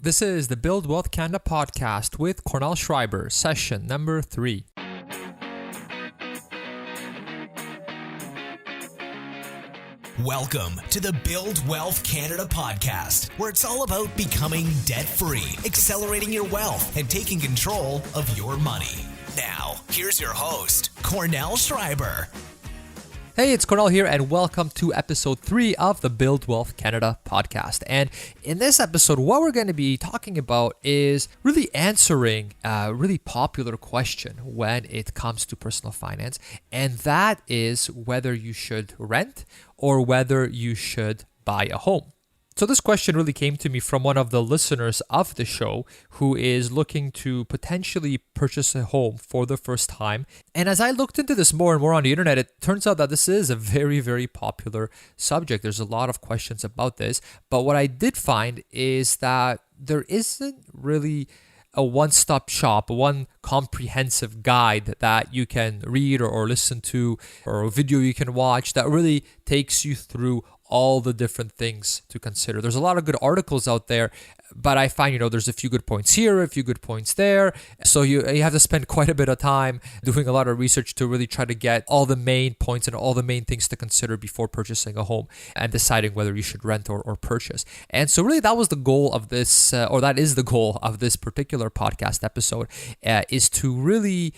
This is the Build Wealth Canada podcast with Cornell Schreiber, session number 3. Welcome to the Build Wealth Canada podcast, where it's all about becoming debt-free, accelerating your wealth, and taking control of your money. Now, here's your host, Cornell Schreiber. Hey, it's Cornell here, and welcome to episode 3 of the Build Wealth Canada podcast. And in this episode, what we're going to be talking about is really answering a really popular question when it comes to personal finance, and that is whether you should rent or whether you should buy a home. So this question really came to me from one of the listeners of the show who is looking to potentially purchase a home for the first time. And as I looked into this more and more on the internet, it turns out that this is a very, very popular subject. There's a lot of questions about this. But what I did find is that there isn't really a one-stop shop, one comprehensive guide that you can read or listen to, or a video you can watch that really takes you through all the different things to consider. There's a lot of good articles out there, but I find, there's a few good points here, a few good points there. So you have to spend quite a bit of time doing a lot of research to really try to get all the main points and all the main things to consider before purchasing a home and deciding whether you should rent or purchase. And so really that was the goal of this, or that is the goal of this particular podcast episode, is to really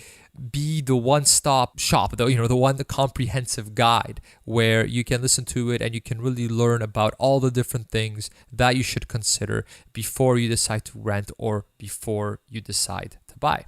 be the one-stop shop, the comprehensive guide where you can listen to it and you can really learn about all the different things that you should consider before you decide to rent or before you decide to buy.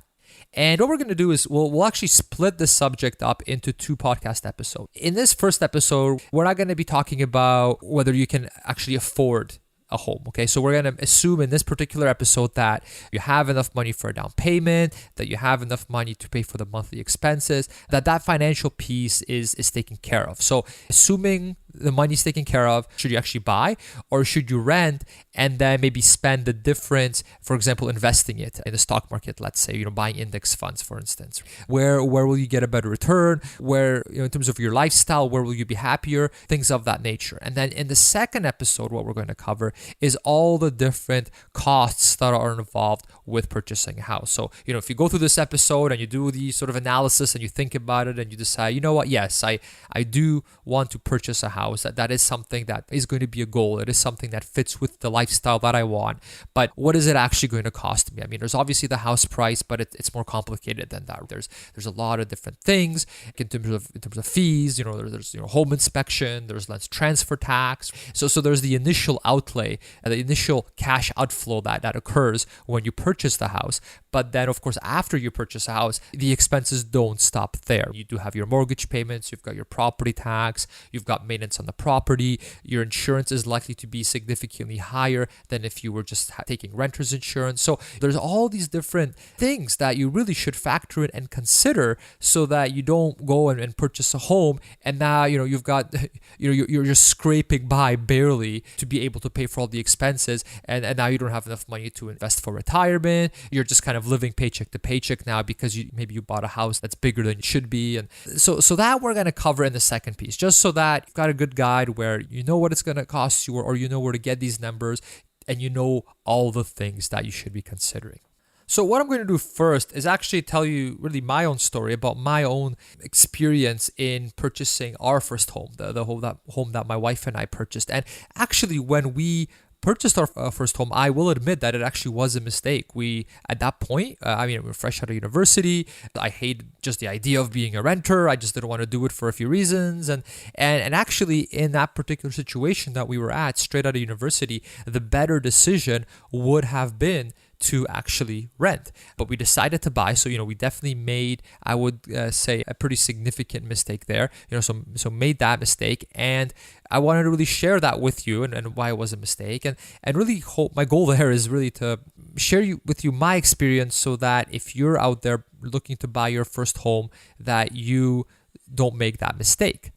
And what we're going to do is we'll actually split the subject up into 2 podcast episodes. In this first episode, we're not going to be talking about whether you can actually afford a home. Okay, so we're going to assume in this particular episode that you have enough money for a down payment, that you have enough money to pay for the monthly expenses, that financial piece is taken care of. So assuming the money's taken care of, should you actually buy or should you rent and then maybe spend the difference, for example, investing it in the stock market, let's say, buying index funds, for instance. Where will you get a better return? Where, in terms of your lifestyle, where will you be happier? Things of that nature. And then in the second episode, what we're going to cover is all the different costs that are involved with purchasing a house. So, if you go through this episode and you do the sort of analysis and you think about it and you decide, yes, I do want to purchase a house. That is something that is going to be a goal. It is something that fits with the lifestyle that I want. But what is it actually going to cost me? I mean, there's obviously the house price, but it's more complicated than that. There's a lot of different things in terms of fees. There's home inspection. There's less transfer tax. So there's the initial outlay, the initial cash outflow that occurs when you purchase the house. But then, of course, after you purchase a house, the expenses don't stop there. You do have your mortgage payments, you've got your property tax, you've got maintenance on the property, your insurance is likely to be significantly higher than if you were just taking renter's insurance. So there's all these different things that you really should factor in and consider so that you don't go and purchase a home and now, you've got, you're just scraping by barely to be able to pay for all the expenses and now you don't have enough money to invest for retirement. You're just kind of living paycheck to paycheck now because maybe you bought a house that's bigger than it should be. And so that we're going to cover in the second piece, just so that you've got a good guide where you know what it's going to cost you or you know where to get these numbers and you know all the things that you should be considering. So what I'm going to do first is actually tell you really my own story about my own experience in purchasing our first home, the home that my wife and I purchased. And actually when we purchased our first home, I will admit that it actually was a mistake. We, at that point, we were fresh out of university. I hated just the idea of being a renter. I just didn't want to do it for a few reasons. And actually, in that particular situation that we were at, straight out of university, the better decision would have been to actually rent. But we decided to buy. So, we definitely made, I would say, a pretty significant mistake there. So made that mistake. And I wanted to really share that with you and why it was a mistake. And really hope my goal there is really to share with you my experience so that if you're out there looking to buy your first home, that you don't make that mistake.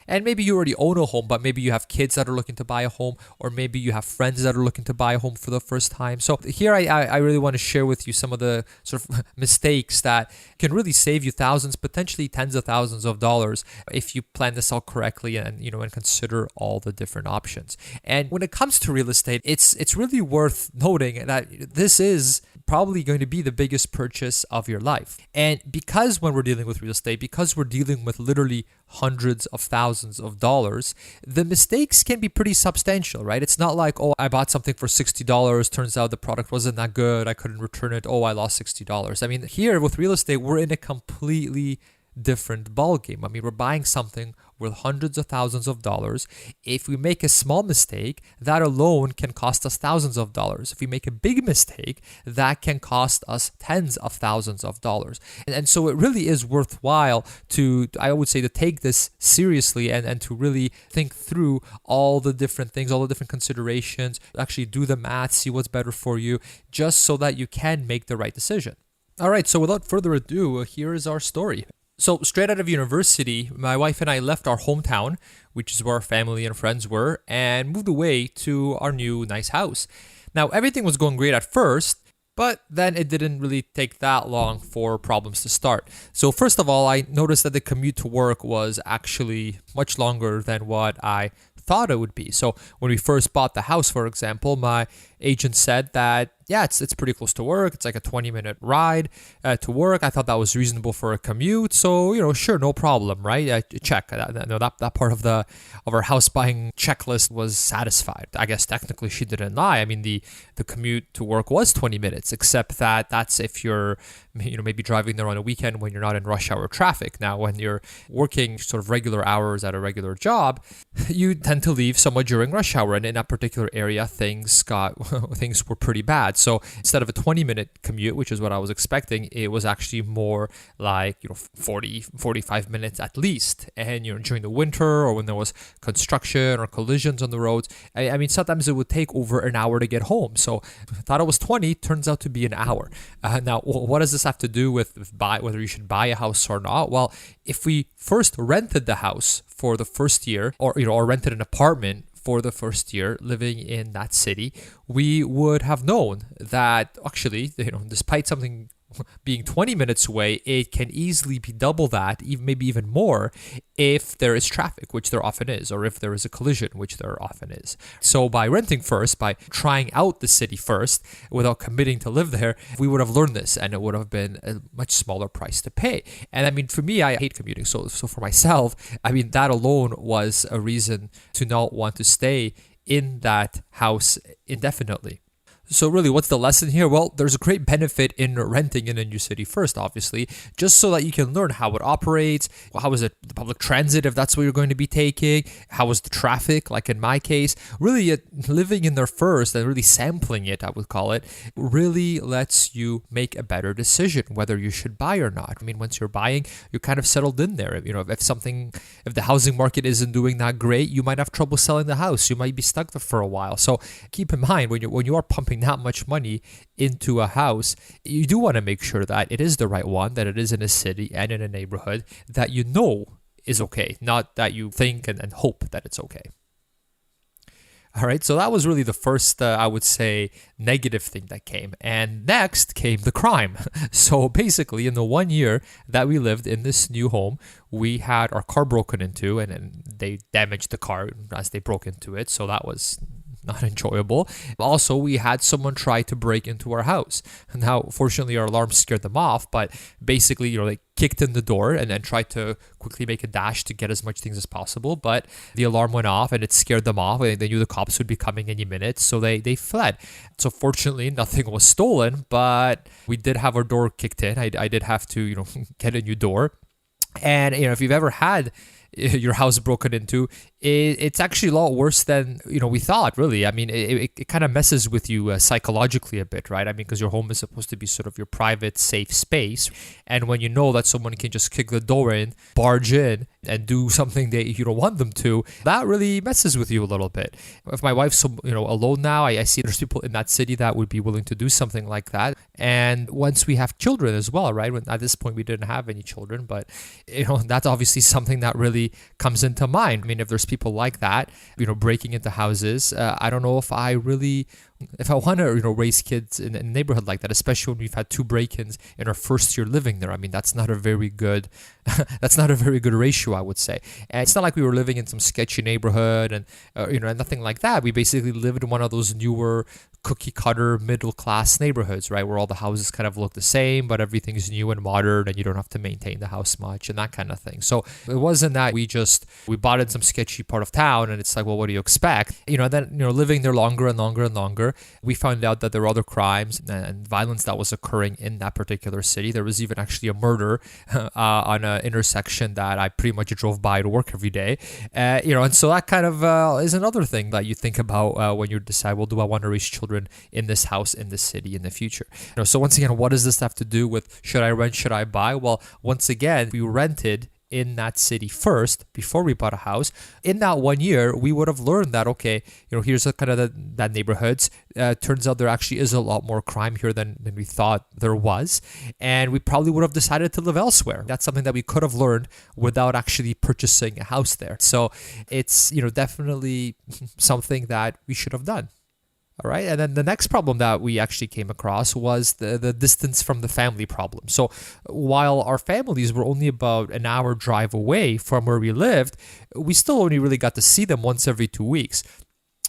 And maybe you already own a home, but maybe you have kids that are looking to buy a home, or maybe you have friends that are looking to buy a home for the first time. So here I really want to share with you some of the sort of mistakes that can really save you thousands, potentially tens of thousands of dollars if you plan this out correctly and consider all the different options. And when it comes to real estate, it's really worth noting that this is probably going to be the biggest purchase of your life. And because when we're dealing with real estate, because we're dealing with literally hundreds of thousands of dollars, the mistakes can be pretty substantial, right? It's not like, oh, I bought something for $60. Turns out the product wasn't that good. I couldn't return it. Oh, I lost $60. I mean, here with real estate, we're in a completely different ballgame. I mean, we're buying something worth hundreds of thousands of dollars. If we make a small mistake, that alone can cost us thousands of dollars. If we make a big mistake, that can cost us tens of thousands of dollars. And so it really is worthwhile I would say, to take this seriously and to really think through all the different things, all the different considerations, actually do the math, see what's better for you, just so that you can make the right decision. All right, so without further ado, here is our story. So straight out of university, my wife and I left our hometown, which is where our family and friends were, and moved away to our new nice house. Now, everything was going great at first, but then it didn't really take that long for problems to start. So first of all, I noticed that the commute to work was actually much longer than what I thought it would be. So when we first bought the house, for example, my agent said that, yeah, it's pretty close to work. It's like a 20-minute ride to work. I thought that was reasonable for a commute. So, sure, no problem, right? Check. That part of our house buying checklist was satisfied. I guess technically she didn't lie. I mean, the commute to work was 20 minutes, except that that's if you're, maybe driving there on a weekend when you're not in rush hour traffic. Now, when you're working sort of regular hours at a regular job, you tend to leave somewhat during rush hour. And in that particular area, things were pretty bad. So instead of a 20-minute commute, which is what I was expecting, it was actually more like 40, 45 minutes at least. And during the winter, or when there was construction or collisions on the roads, I mean, sometimes it would take over an hour to get home. So I thought it was 20, turns out to be an hour. Now, what does this have to do with whether you should buy a house or not? Well, if we first rented the house for the first year, or rented an apartment for the first year living in that city, we would have known that actually, despite something being 20 minutes away, it can easily be double that, maybe even more, if there is traffic, which there often is, or if there is a collision, which there often is. So by renting first, by trying out the city first, without committing to live there, we would have learned this, and it would have been a much smaller price to pay. And I mean, for me, I hate commuting. So for myself, I mean, that alone was a reason to not want to stay in that house indefinitely. So really, what's the lesson here? Well, there's a great benefit in renting in a new city first, obviously, just so that you can learn how it operates. How is it the public transit, if that's what you're going to be taking? How is the traffic, like in my case? Really, living in there first and really sampling it, I would call it, really lets you make a better decision whether you should buy or not. I mean, once you're buying, you're kind of settled in there. If the housing market isn't doing that great, you might have trouble selling the house. You might be stuck there for a while. So keep in mind, when you are pumping that much money into a house, you do want to make sure that it is the right one, that it is in a city and in a neighborhood that is okay, not that you think and hope that it's okay. All right, so that was really the first, I would say, negative thing that came. And next came the crime. So basically, in the 1 year that we lived in this new home, we had our car broken into, and they damaged the car as they broke into it. So that was not enjoyable. Also, we had someone try to break into our house. Now, fortunately, our alarm scared them off, but basically, they kicked in the door and then tried to quickly make a dash to get as much things as possible. But the alarm went off and it scared them off. They knew the cops would be coming any minute, so they fled. So fortunately, nothing was stolen, but we did have our door kicked in. I did have to, get a new door. And, if you've ever had your house broken into, it's actually a lot worse than we thought, really. I mean, it kind of messes with you psychologically a bit, right? I mean, because your home is supposed to be sort of your private, safe space, and when you know that someone can just kick the door in, barge in, and do something that you don't want them to, that really messes with you a little bit. If my wife's alone now, I see there's people in that city that would be willing to do something like that. And once we have children as well, right? At this point we didn't have any children, but that's obviously something that really immediately comes into mind. I mean, if there's people like that, breaking into houses, I don't know if I want to, raise kids in a neighborhood like that, especially when we've had 2 break-ins in our first year living there. I mean, that's not a very good, ratio, I would say. And it's not like we were living in some sketchy neighborhood and, nothing like that. We basically lived in one of those newer cookie cutter middle class neighborhoods, right? Where all the houses kind of look the same, but everything's new and modern and you don't have to maintain the house much and that kind of thing. So it wasn't that we bought in some sketchy part of town and it's like, well, what do you expect? Then, living there longer and longer and longer, we found out that there were other crimes and violence that was occurring in that particular city. There was even actually a murder on an intersection that I pretty much drove by to work every day. And so that kind of is another thing that you think about when you decide, well, do I want to raise children in this house, in this city in the future? So once again, what does this have to do with should I rent, should I buy? Well, once again, we rented in that city first before we bought a house. In that 1 year, we would have learned that, okay, here's kind of that neighborhoods. Turns out there actually is a lot more crime here than we thought there was. And we probably would have decided to live elsewhere. That's something that we could have learned without actually purchasing a house there. So it's, definitely something that we should have done. All right. And then the next problem that we actually came across was the distance from the family problem. So while our families were only about an hour drive away from where we lived, we still only really got to see them once every 2 weeks.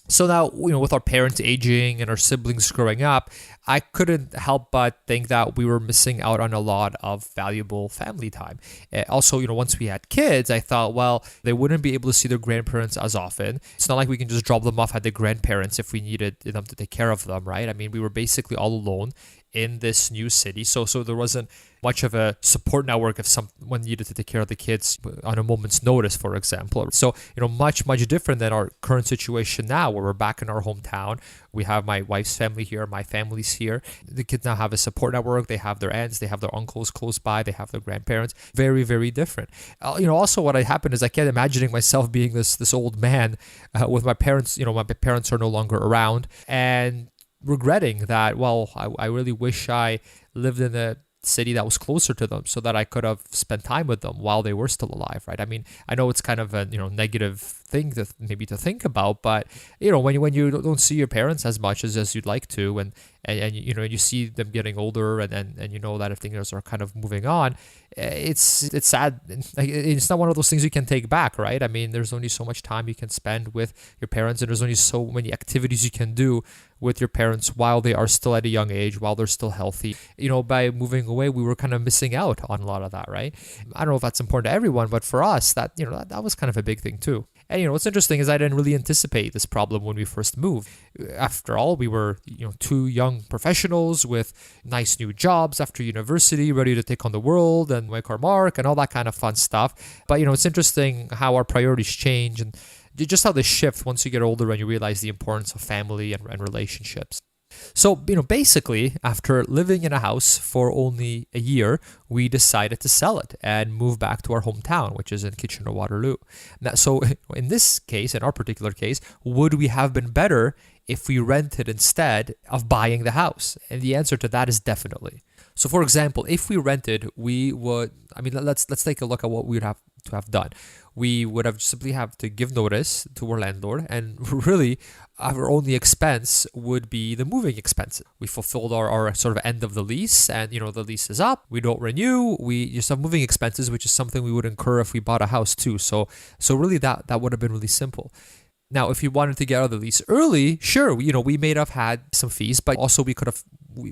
So now, with our parents aging and our siblings growing up, I couldn't help but think that we were missing out on a lot of valuable family time. Also, once we had kids, I thought, well, they wouldn't be able to see their grandparents as often. It's not like we can just drop them off at their grandparents if we needed them to take care of them, right? I mean, we were basically all alone in this new city. So there wasn't much of a support network if someone needed to take care of the kids on a moment's notice, for example. So, much different than our current situation now where we're back in our hometown. We have my wife's family here, my family's here. The kids now have a support network. They have their aunts, they have their uncles close by, they have their grandparents. Very, very different. Also what happened is I kept imagining myself being this old man with my parents. My parents are no longer around and regretting that, well, I really wish I lived in a city that was closer to them so that I could have spent time with them while they were still alive, right? I mean, I know it's kind of a negative thing to think about, but when you don't see your parents as much as you'd like to, and you see them getting older, and that if things are kind of moving on, it's sad. It's not one of those things you can take back, right? I mean, there's only so much time you can spend with your parents, and there's only so many activities you can do with your parents while they are still at a young age, while they're still healthy. By moving away, we were kind of missing out on a lot of that, right? I don't know if that's important to everyone, but for us, that was kind of a big thing too. And what's interesting is I didn't really anticipate this problem when we first moved. After all, we were 2 young professionals with nice new jobs after university, ready to take on the world and make our mark and all that kind of fun stuff. But it's interesting how our priorities change and just how they shift once you get older and you realize the importance of family and relationships. So, basically, after living in a house for only a year, we decided to sell it and move back to our hometown, which is in Kitchener-Waterloo. Now, so in this case, in our particular case, would we have been better if we rented instead of buying the house? And the answer to that is definitely. So, for example, if we rented, we would, let's take a look at what we would have to have done. We would have simply have to give notice to our landlord, and really our only expense would be the moving expenses. We fulfilled our sort of end of the lease, and the lease is up. We don't renew. We just have moving expenses, which is something we would incur if we bought a house too. So really that would have been really simple. Now, if you wanted to get out of the lease early, sure, we may have had some fees, but also we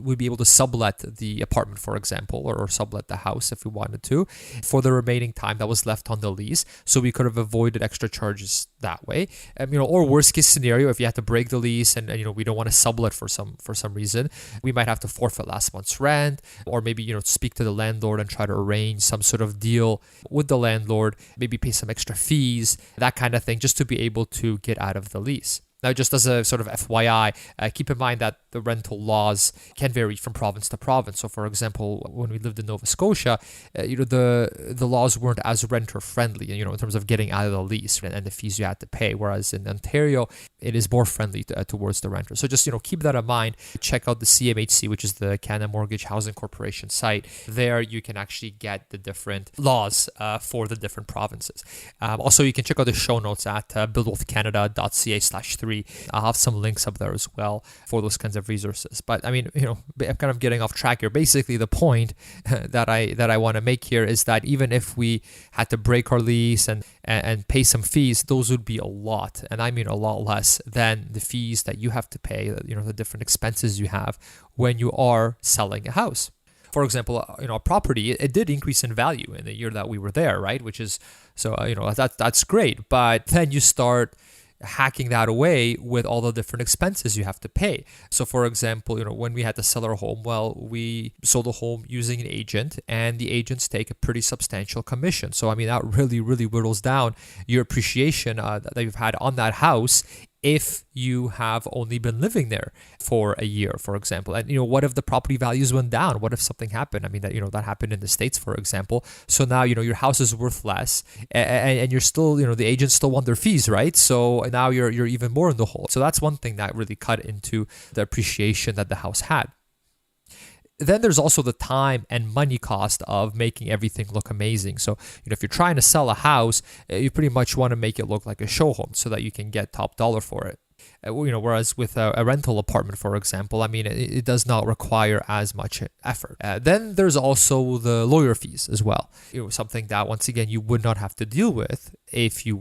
would be able to sublet the apartment, for example, or sublet the house if we wanted to for the remaining time that was left on the lease. So we could have avoided extra charges that way. Or worst case scenario, if you had to break the lease and we don't want to sublet for some reason, we might have to forfeit last month's rent, or maybe speak to the landlord and try to arrange some sort of deal with the landlord, maybe pay some extra fees, that kind of thing, just to be able to get out of the lease. Now, just as a sort of FYI, keep in mind that the rental laws can vary from province to province. So, for example, when we lived in Nova Scotia, the laws weren't as renter friendly, in terms of getting out of the lease and the fees you had to pay. Whereas in Ontario, it is more friendly towards the renter. So just keep that in mind. Check out the CMHC, which is the Canada Mortgage Housing Corporation site. There you can actually get the different laws for the different provinces. Also, you can check out the show notes at buildwealthcanada.ca/3. I'll have some links up there as well for those kinds of resources. But I mean, I'm kind of getting off track here. Basically, the point that I want to make here is that even if we had to break our lease and pay some fees, those would be a lot, and I mean a lot less than the fees that you have to pay, the different expenses you have when you are selling a house. For example, a property, it did increase in value in the year that we were there, right? Which is, so, that's great. But then you start hacking that away with all the different expenses you have to pay. So for example, when we had to sell our home, well, we sold a home using an agent, and the agents take a pretty substantial commission. So I mean, that really, really whittles down your appreciation that you've had on that house if you have only been living there for a year, for example. And what if the property values went down? What if something happened? I mean, that happened in the States, for example. So now your house is worth less, and you're still, the agents still want their fees, right? So now you're even more in the hole. So that's one thing that really cut into the appreciation that the house had. Then there's also the time and money cost of making everything look amazing. So, if you're trying to sell a house, you pretty much want to make it look like a show home so that you can get top dollar for it. Whereas with a rental apartment, for example, I mean, it does not require as much effort. Then there's also the lawyer fees as well. Something that, once again, you would not have to deal with if we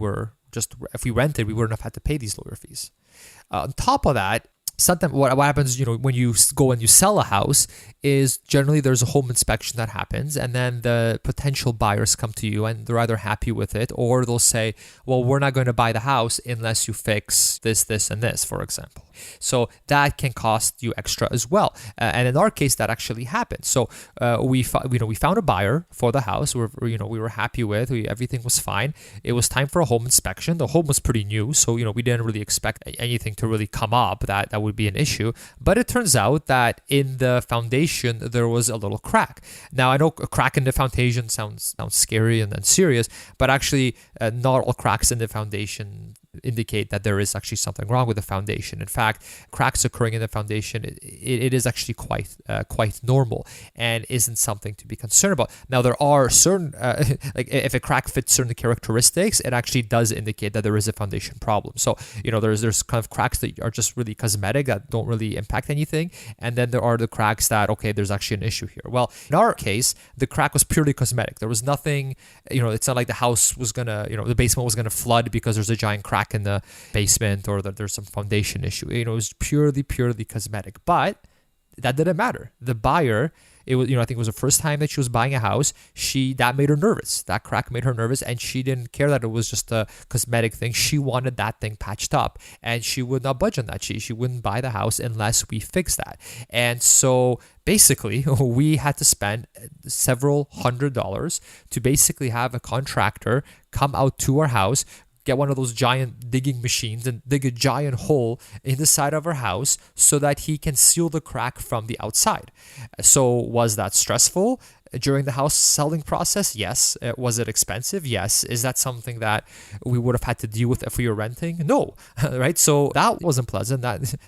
rented, we wouldn't have had to pay these lawyer fees. On top of that, sometimes what happens, when you go and you sell a house, is generally there's a home inspection that happens, and then the potential buyers come to you and they're either happy with it, or they'll say, well, we're not going to buy the house unless you fix this, and this, for example. So that can cost you extra as well. And in our case, that actually happened. So we found a buyer for the house. We were happy with. Everything was fine. It was time for a home inspection. The home was pretty new, so we didn't really expect anything to really come up that would be an issue. But it turns out that in the foundation there was a little crack. Now I know a crack in the foundation sounds scary and serious, but actually not all cracks in the foundation indicate that there is actually something wrong with the foundation. In fact, cracks occurring in the foundation, it is actually quite normal and isn't something to be concerned about. Now, there are certain, like if a crack fits certain characteristics, it actually does indicate that there is a foundation problem. So, there's kind of cracks that are just really cosmetic that don't really impact anything. And then there are the cracks that, okay, there's actually an issue here. Well, in our case, the crack was purely cosmetic. There was nothing, it's not like the house was gonna, the basement was gonna flood because there's a giant crack in the basement or that there's some foundation issue. It was purely cosmetic, but that didn't matter. The buyer, it was, I think it was the first time that she was buying a house. That made her nervous. That crack made her nervous, and she didn't care that it was just a cosmetic thing. She wanted that thing patched up, and she would not budge on that. She wouldn't buy the house unless we fixed that. And so basically, we had to spend several $100s to basically have a contractor come out to our house, get one of those giant digging machines and dig a giant hole in the side of our house so that he can seal the crack from the outside. So was that stressful during the house selling process? Yes. Was it expensive? Yes. Is that something that we would have had to deal with if we were renting? No. Right? So that wasn't pleasant.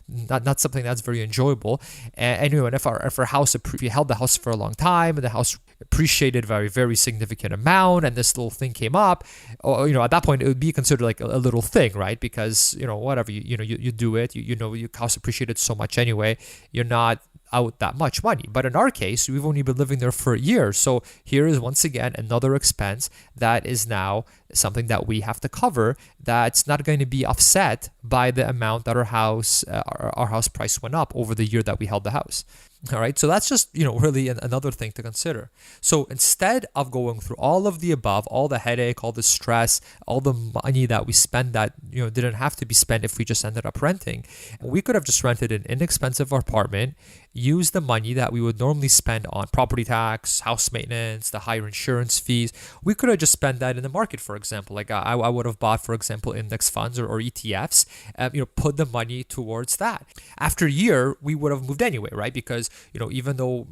Not something that's very enjoyable. And if our house, if we held the house for a long time and the house appreciated very, very significant amount, and this little thing came up, or, at that point it would be considered like a little thing, right? Because, whatever, you do it, your house appreciated so much anyway, you're not out that much money. But in our case, we've only been living there for a year. So here is once again another expense that is now something that we have to cover, that's not going to be offset by the amount that our house price went up over the year that we held the house. All right, so that's just, really another thing to consider. So instead of going through all of the above, all the headache, all the stress, all the money that we spend that, didn't have to be spent if we just ended up renting, we could have just rented an inexpensive apartment, use the money that we would normally spend on property tax, house maintenance, the higher insurance fees. We could have just spent that in the market, for example. Like I would have bought, for example, index funds or ETFs, put the money towards that. After a year, we would have moved anyway, right? Because, even though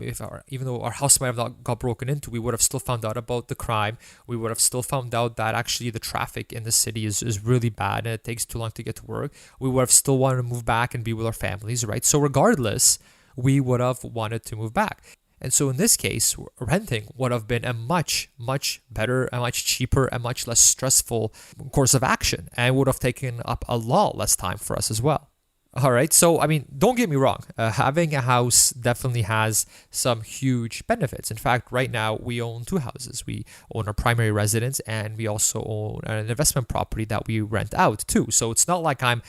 our house might have not got broken into, we would have still found out about the crime. We would have still found out that actually the traffic in the city is really bad and it takes too long to get to work. We would have still wanted to move back and be with our families, right? So regardless, we would have wanted to move back. And so in this case, renting would have been a much, much better, a much cheaper, a much less stressful course of action, and would have taken up a lot less time for us as well. All right. So, don't get me wrong. Having a house definitely has some huge benefits. In fact, right now we own 2 houses. We own our primary residence and we also own an investment property that we rent out too. So it's not like I'm,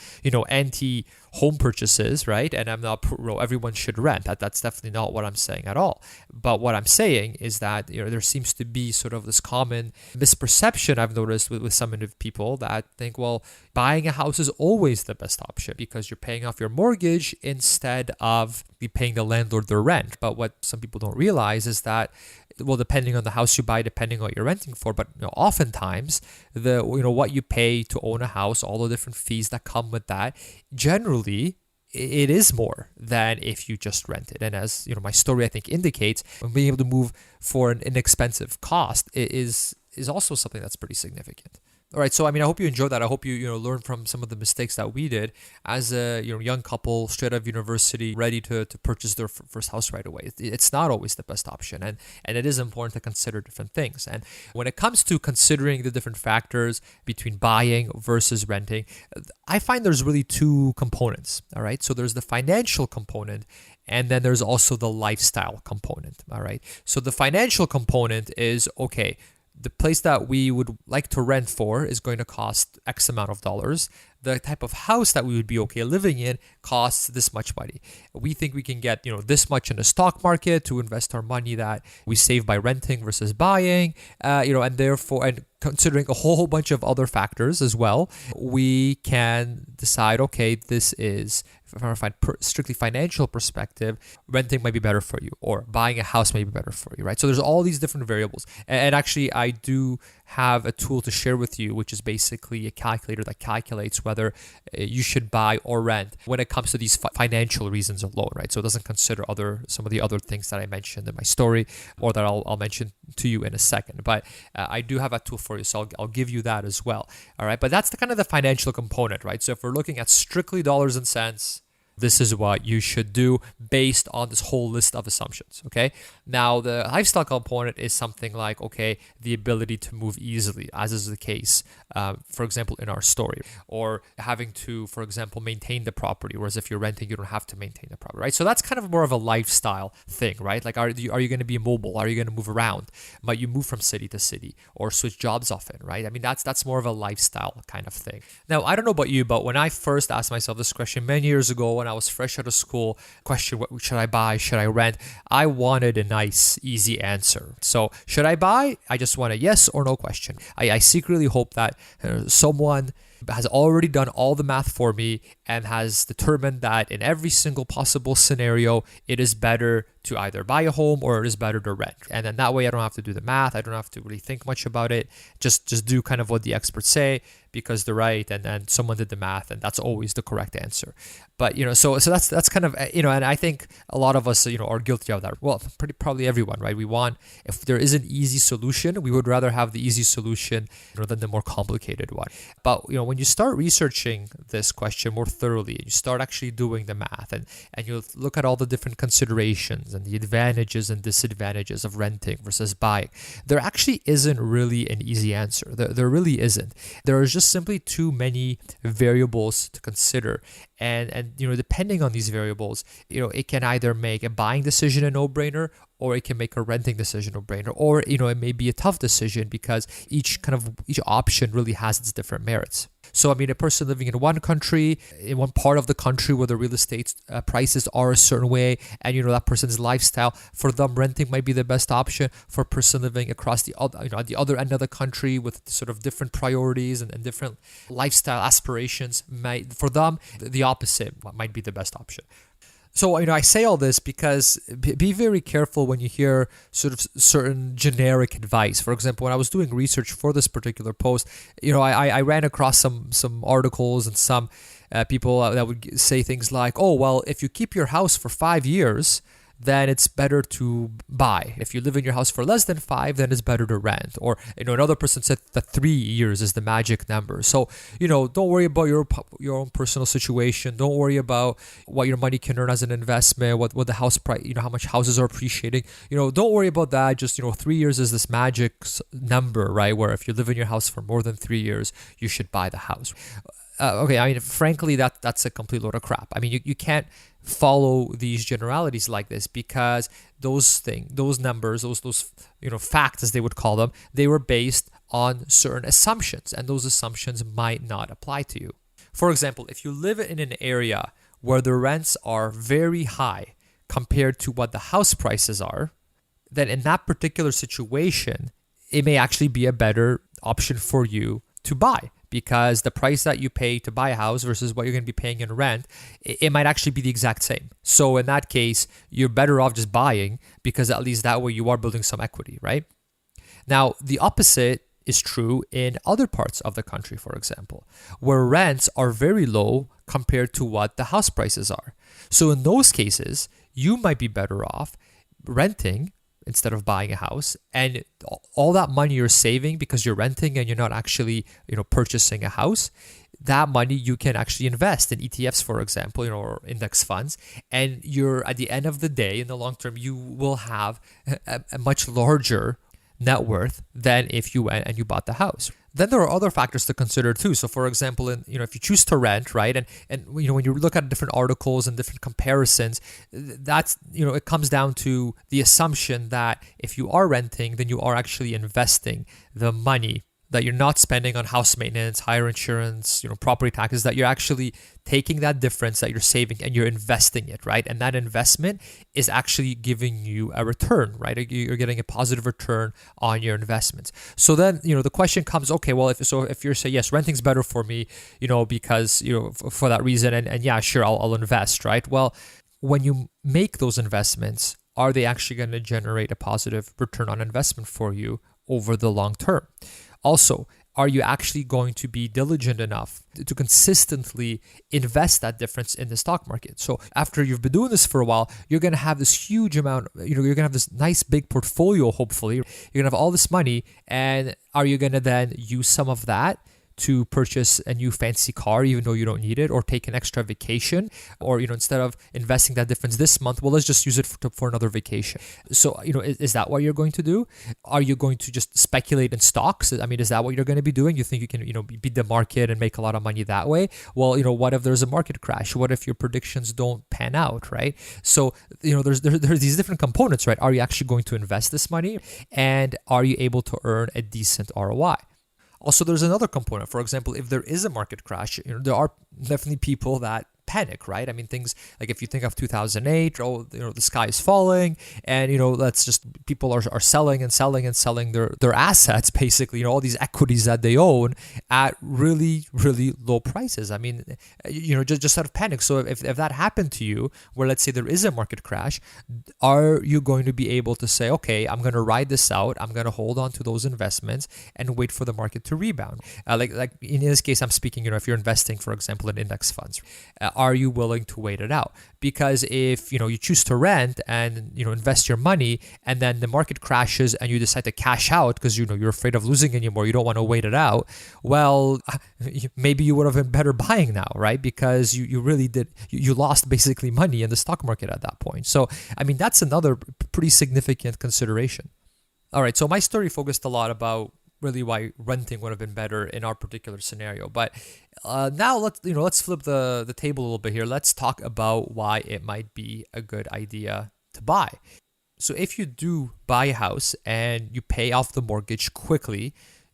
anti home purchases, right? And I'm not everyone should rent. That's definitely not what I'm saying at all. But what I'm saying is that there seems to be sort of this common misperception I've noticed with some people that think, well, buying a house is always the best option because you're paying off your mortgage instead of paying the landlord their rent. But what some people don't realize is that, well, depending on the house you buy, depending on what you're renting for, but oftentimes what you pay to own a house, all the different fees that come with that, generally it is more than if you just rent it. And as my story I think indicates, being able to move for an inexpensive cost is also something that's pretty significant. All right, so I hope you enjoyed that. I hope you learn from some of the mistakes that we did as a young couple straight out of university, ready to purchase their first house right away. It's not always the best option, and it is important to consider different things. And when it comes to considering the different factors between buying versus renting, I find there's really 2 components. All right, so there's the financial component, and then there's also the lifestyle component. All right, so the financial component is okay. The place that we would like to rent for is going to cost X amount of dollars. The type of house that we would be okay living in costs this much money. We think we can get, this much in the stock market to invest our money that we save by renting versus buying, and therefore, and considering a whole bunch of other factors as well, we can decide, okay, this is, from a strictly financial perspective, renting might be better for you, or buying a house may be better for you, right? So there's all these different variables. And actually, I do have a tool to share with you, which is basically a calculator that calculates whether you should buy or rent when it comes to these financial reasons alone, right? So it doesn't consider some of the other things that I mentioned in my story, or that I'll mention to you in a second. But I do have a tool for you, so I'll give you that as well. All right, but that's the kind of the financial component, right? So if we're looking at strictly dollars and cents, this is what you should do based on this whole list of assumptions, okay? Now, the lifestyle component is something like, okay, the ability to move easily, as is the case, for example, in our story, or having to, for example, maintain the property, whereas if you're renting, you don't have to maintain the property, right? So that's kind of more of a lifestyle thing, right? Like, are you going to be mobile? Are you going to move around? Might you move from city to city or switch jobs often, right? That's more of a lifestyle kind of thing. Now, I don't know about you, but when I first asked myself this question many years ago, when I was fresh out of school, question, what should I buy? Should I rent? I wanted a nice, easy answer. So should I buy? I just want a yes or no question. I secretly hope that someone has already done all the math for me and has determined that in every single possible scenario, it is better to either buy a home or it is better to rent. And then that way I don't have to do the math. I don't have to really think much about it. Just do kind of what the experts say because they're right. And then someone did the math and that's always the correct answer. But, so that's kind of, and I think a lot of us, are guilty of that. Well, probably everyone, right? We want, if there is an easy solution, we would rather have the easy solution than the more complicated one. But, when you start researching this question more thoroughly, and you start actually doing the math and you look at all the different considerations and the advantages and disadvantages of renting versus buying, there actually isn't really an easy answer. There really isn't. There are just simply too many variables to consider. And depending on these variables, it can either make a buying decision a no-brainer, or it can make a renting decision a no-brainer, or it may be a tough decision because each option really has its different merits. So, a person living in one country, in one part of the country where the real estate prices are a certain way, and that person's lifestyle, for them, renting might be the best option. For a person living across the other, at the other end of the country with sort of different priorities and different lifestyle aspirations, for them, the opposite might be the best option. So, I say all this because be very careful when you hear sort of certain generic advice. For example, when I was doing research for this particular post, I ran across some articles and some people that would say things like, oh, well, if you keep your house for 5 years, then it's better to buy. If you live in your house for less than 5, then it's better to rent. Or, another person said that 3 years is the magic number. So, don't worry about your own personal situation. Don't worry about what your money can earn as an investment, what the house price, how much houses are appreciating. Don't worry about that. Just, 3 years is this magic number, right? Where if you live in your house for more than 3 years, you should buy the house. Okay, frankly, that's a complete load of crap. You can't follow these generalities like this because those numbers, those facts as they would call them, they were based on certain assumptions, and those assumptions might not apply to you. For example, if you live in an area where the rents are very high compared to what the house prices are, then in that particular situation, it may actually be a better option for you to buy. Because the price that you pay to buy a house versus what you're going to be paying in rent, it might actually be the exact same. So in that case, you're better off just buying because at least that way you are building some equity, right? Now, the opposite is true in other parts of the country, for example, where rents are very low compared to what the house prices are. So in those cases, you might be better off renting instead of buying a house, and all that money you're saving because you're renting and you're not actually purchasing a house, that money you can actually invest in ETFs, for example, or index funds, and you're at the end of the day, in the long term, you will have a much larger net worth than if you went and you bought the house. Then there are other factors to consider too. So for example, if you choose to rent, right, and when you look at different articles and different comparisons, that's it comes down to the assumption that if you are renting, then you are actually investing the money, that you're not spending on house maintenance, higher insurance, property taxes, that you're actually taking that difference that you're saving and you're investing it, right? And that investment is actually giving you a return, right? You're getting a positive return on your investments. So then, the question comes, okay, well, if you're saying, yes, renting's better for me, because, for that reason, and yeah, sure, I'll invest, right? Well, when you make those investments, are they actually going to generate a positive return on investment for you over the long term? Also, are you actually going to be diligent enough to consistently invest that difference in the stock market? So after you've been doing this for a while, you're going to have this huge amount, you're going to have this nice big portfolio, hopefully. You're going to have all this money, and are you going to then use some of that to purchase a new fancy car even though you don't need it, or take an extra vacation, or instead of investing that difference this month, well, let's just use it for another vacation. So is that what you're going to do? Are you going to just speculate in stocks? Is that what you're going to be doing? You think you can beat the market and make a lot of money that way? Well, what if there's a market crash? What if your predictions don't pan out, right? So there's these different components, right? Are you actually going to invest this money, and are you able to earn a decent ROI? Also, there's another component. For example, if there is a market crash, there are definitely people that panic, right? Things like if you think of 2008, the sky is falling, and let's just people are selling and selling and selling their assets, basically, all these equities that they own at really, really low prices. Just out of panic. So if that happened to you, where let's say there is a market crash, are you going to be able to say, okay, I'm going to ride this out, I'm going to hold on to those investments and wait for the market to rebound? Like in this case, I'm speaking, if you're investing, for example, in index funds, are you willing to wait it out? Because if you choose to rent and invest your money, and then the market crashes and you decide to cash out because you're afraid of losing anymore, you don't want to wait it out, well, maybe you would have been better buying now, right? Because you really did, you lost basically money in the stock market at that point. So that's another pretty significant consideration. All right, so my story focused a lot about really why renting would have been better in our particular scenario. But now let's flip the table a little bit here. Let's talk about why it might be a good idea to buy. So if you do buy a house and you pay off the mortgage quickly,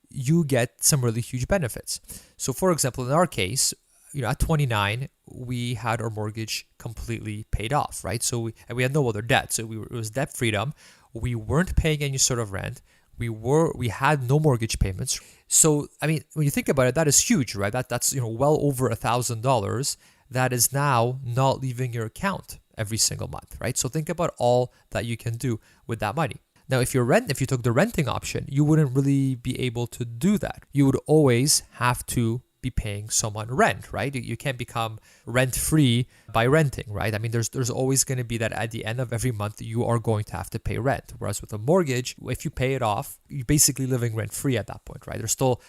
you get some really huge benefits. So for example, in our case, at 29, we had our mortgage completely paid off, right? So we had no other debt. So it was debt freedom. We weren't paying any sort of rent. We had no mortgage payments. So, when you think about it, that is huge, right? That's well over $1,000 that is now not leaving your account every single month, right? So think about all that you can do with that money. Now, if you took the renting option, you wouldn't really be able to do that. You would always have to be paying someone rent, right? You can't become rent-free by renting, right? I mean, there's always going to be that at the end of every month, you are going to have to pay rent. Whereas with a mortgage, if you pay it off, you're basically living rent-free at that point, right? There's still,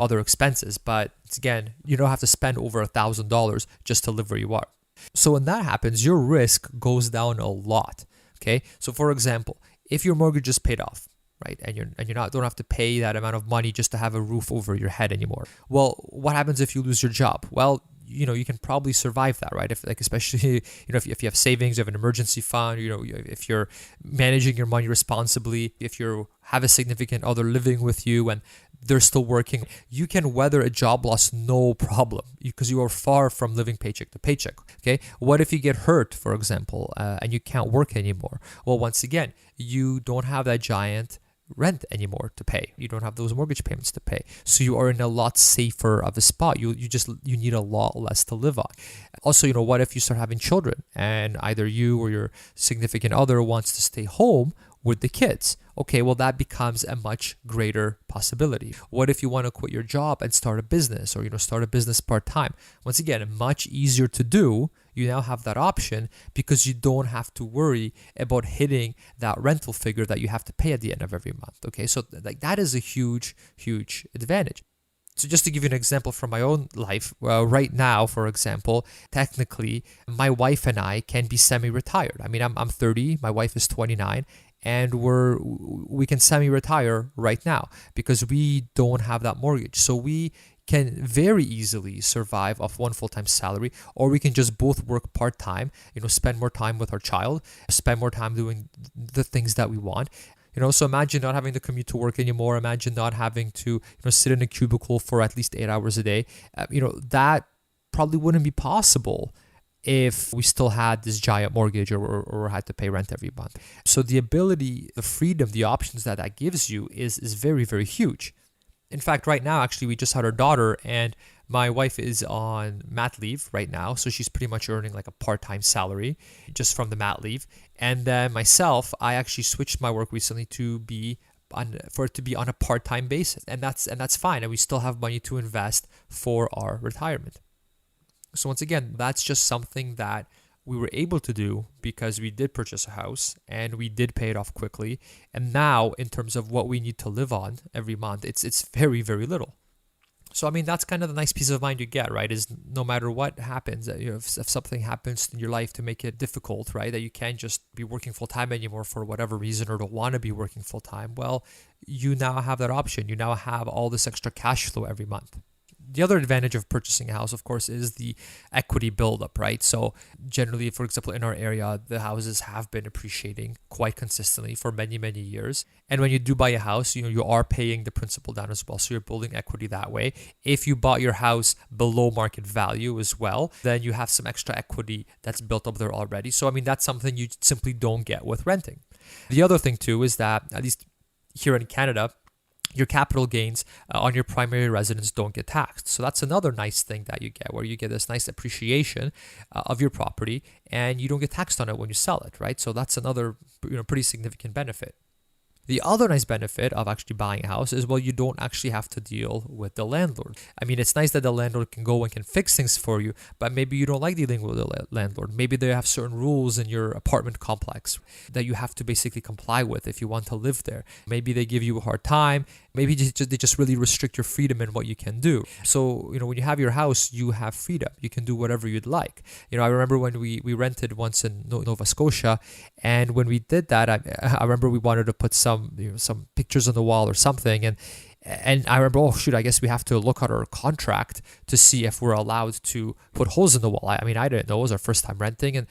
other expenses, but again, you don't have to spend over $1,000 just to live where you are. So when that happens, your risk goes down a lot, okay? So for example, if your mortgage is paid off, right, and you don't have to pay that amount of money just to have a roof over your head anymore. Well, what happens if you lose your job? Well, you can probably survive that, right? Especially if you have savings, you have an emergency fund, if you're managing your money responsibly, if you have a significant other living with you and they're still working, you can weather a job loss no problem because you are far from living paycheck to paycheck. Okay, what if you get hurt, for example, and you can't work anymore? Well, once again, you don't have that giant rent anymore to pay. You don't have those mortgage payments to pay. So you are in a lot safer of a spot. You need a lot less to live on. Also, what if you start having children and either you or your significant other wants to stay home with the kids? Okay, well, that becomes a much greater possibility. What if you want to quit your job and start a business or, start a business part-time? Once again, much easier to do. You now have that option because you don't have to worry about hitting that rental figure that you have to pay at the end of every month. Okay, so that is a huge, huge advantage. So just to give you an example from my own life, right now, for example, technically, my wife and I can be semi-retired. I mean, I'm 30, my wife is 29, and we can semi-retire right now because we don't have that mortgage. So we can very easily survive off one full-time salary, or we can just both work part-time, spend more time with our child, spend more time doing the things that we want. So imagine not having to commute to work anymore. Imagine not having to, sit in a cubicle for at least 8 hours a day. That probably wouldn't be possible if we still had this giant mortgage or had to pay rent every month. So the ability, the freedom, the options that gives you is very, very huge. In fact, right now, actually, we just had our daughter and my wife is on mat leave right now. So she's pretty much earning like a part-time salary just from the mat leave. And then myself, I actually switched my work recently to be on a part-time basis. And that's fine. And we still have money to invest for our retirement. So once again, that's just something that we were able to do because we did purchase a house and we did pay it off quickly. And now in terms of what we need to live on every month, it's very, very little. So, I mean, that's kind of the nice peace of mind you get, right? Is no matter what happens, if something happens in your life to make it difficult, right? That you can't just be working full time anymore for whatever reason or don't want to be working full time. Well, you now have that option. You now have all this extra cash flow every month. The other advantage of purchasing a house, of course, is the equity buildup, right? So generally, for example, in our area, the houses have been appreciating quite consistently for many, many years. And when you do buy a house, you are paying the principal down as well. So you're building equity that way. If you bought your house below market value as well, then you have some extra equity that's built up there already. So, I mean, that's something you simply don't get with renting. The other thing too is that, at least here in Canada, your capital gains on your primary residence don't get taxed. So that's another nice thing that you get, where you get this nice appreciation of your property and you don't get taxed on it when you sell it, right? So that's another pretty significant benefit. The other nice benefit of actually buying a house is, well, you don't actually have to deal with the landlord. I mean, it's nice that the landlord can go and can fix things for you, but maybe you don't like dealing with the landlord. Maybe they have certain rules in your apartment complex that you have to basically comply with if you want to live there. Maybe they give you a hard time. Maybe they just really restrict your freedom and what you can do. So, when you have your house, you have freedom. You can do whatever you'd like. I remember when we rented once in Nova Scotia, and when we did that, I remember we wanted to put some pictures on the wall or something, and I remember, oh shoot, I guess we have to look at our contract to see if we're allowed to put holes in the wall. I mean, I didn't know. It was our first time renting, and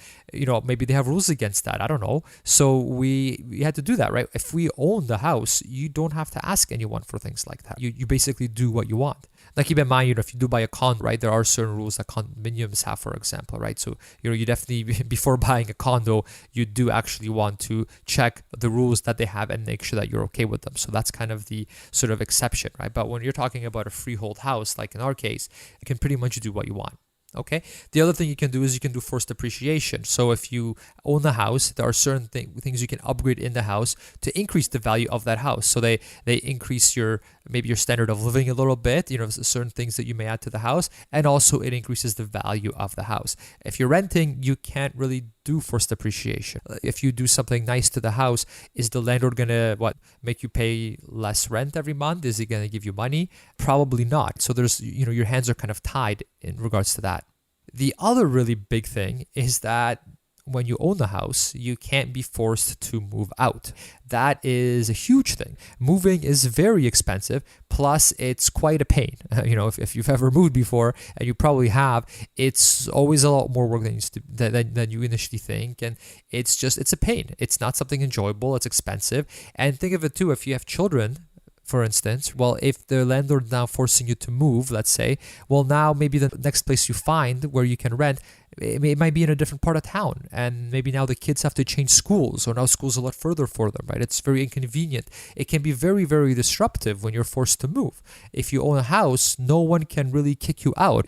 maybe they have rules against that. I don't know. So we had to do that, right? If we own the house, you don't have to ask anyone for things like that. You basically do what you want. Now, keep in mind, if you do buy a condo, right, there are certain rules that condominiums have, for example, right? So, you definitely, before buying a condo, you do actually want to check the rules that they have and make sure that you're okay with them. So that's kind of the sort of exception, right? But when you're talking about a freehold house, like in our case, you can pretty much do what you want. Okay. The other thing you can do is you can do forced appreciation. So if you own the house, there are certain things you can upgrade in the house to increase the value of that house. So they increase maybe your standard of living a little bit, certain things that you may add to the house, and also it increases the value of the house. If you're renting, you can't really do forced appreciation. If you do something nice to the house, is the landlord gonna make you pay less rent every month? Is he gonna give you money? Probably not. So there's your hands are kind of tied in regards to that. The other really big thing is that when you own the house, you can't be forced to move out. That is a huge thing. Moving is very expensive, plus it's quite a pain. If you've ever moved before, and you probably have, it's always a lot more work than you initially think, and it's a pain. It's not something enjoyable. It's expensive, and think of it too. If you have children, for instance, well, if the landlord now forcing you to move, let's say, well, now maybe the next place you find where you can rent, it might be in a different part of town, and maybe now the kids have to change schools, or now school's a lot further for them, right? It's very inconvenient. It can be very, very disruptive when you're forced to move. If you own a house, no one can really kick you out.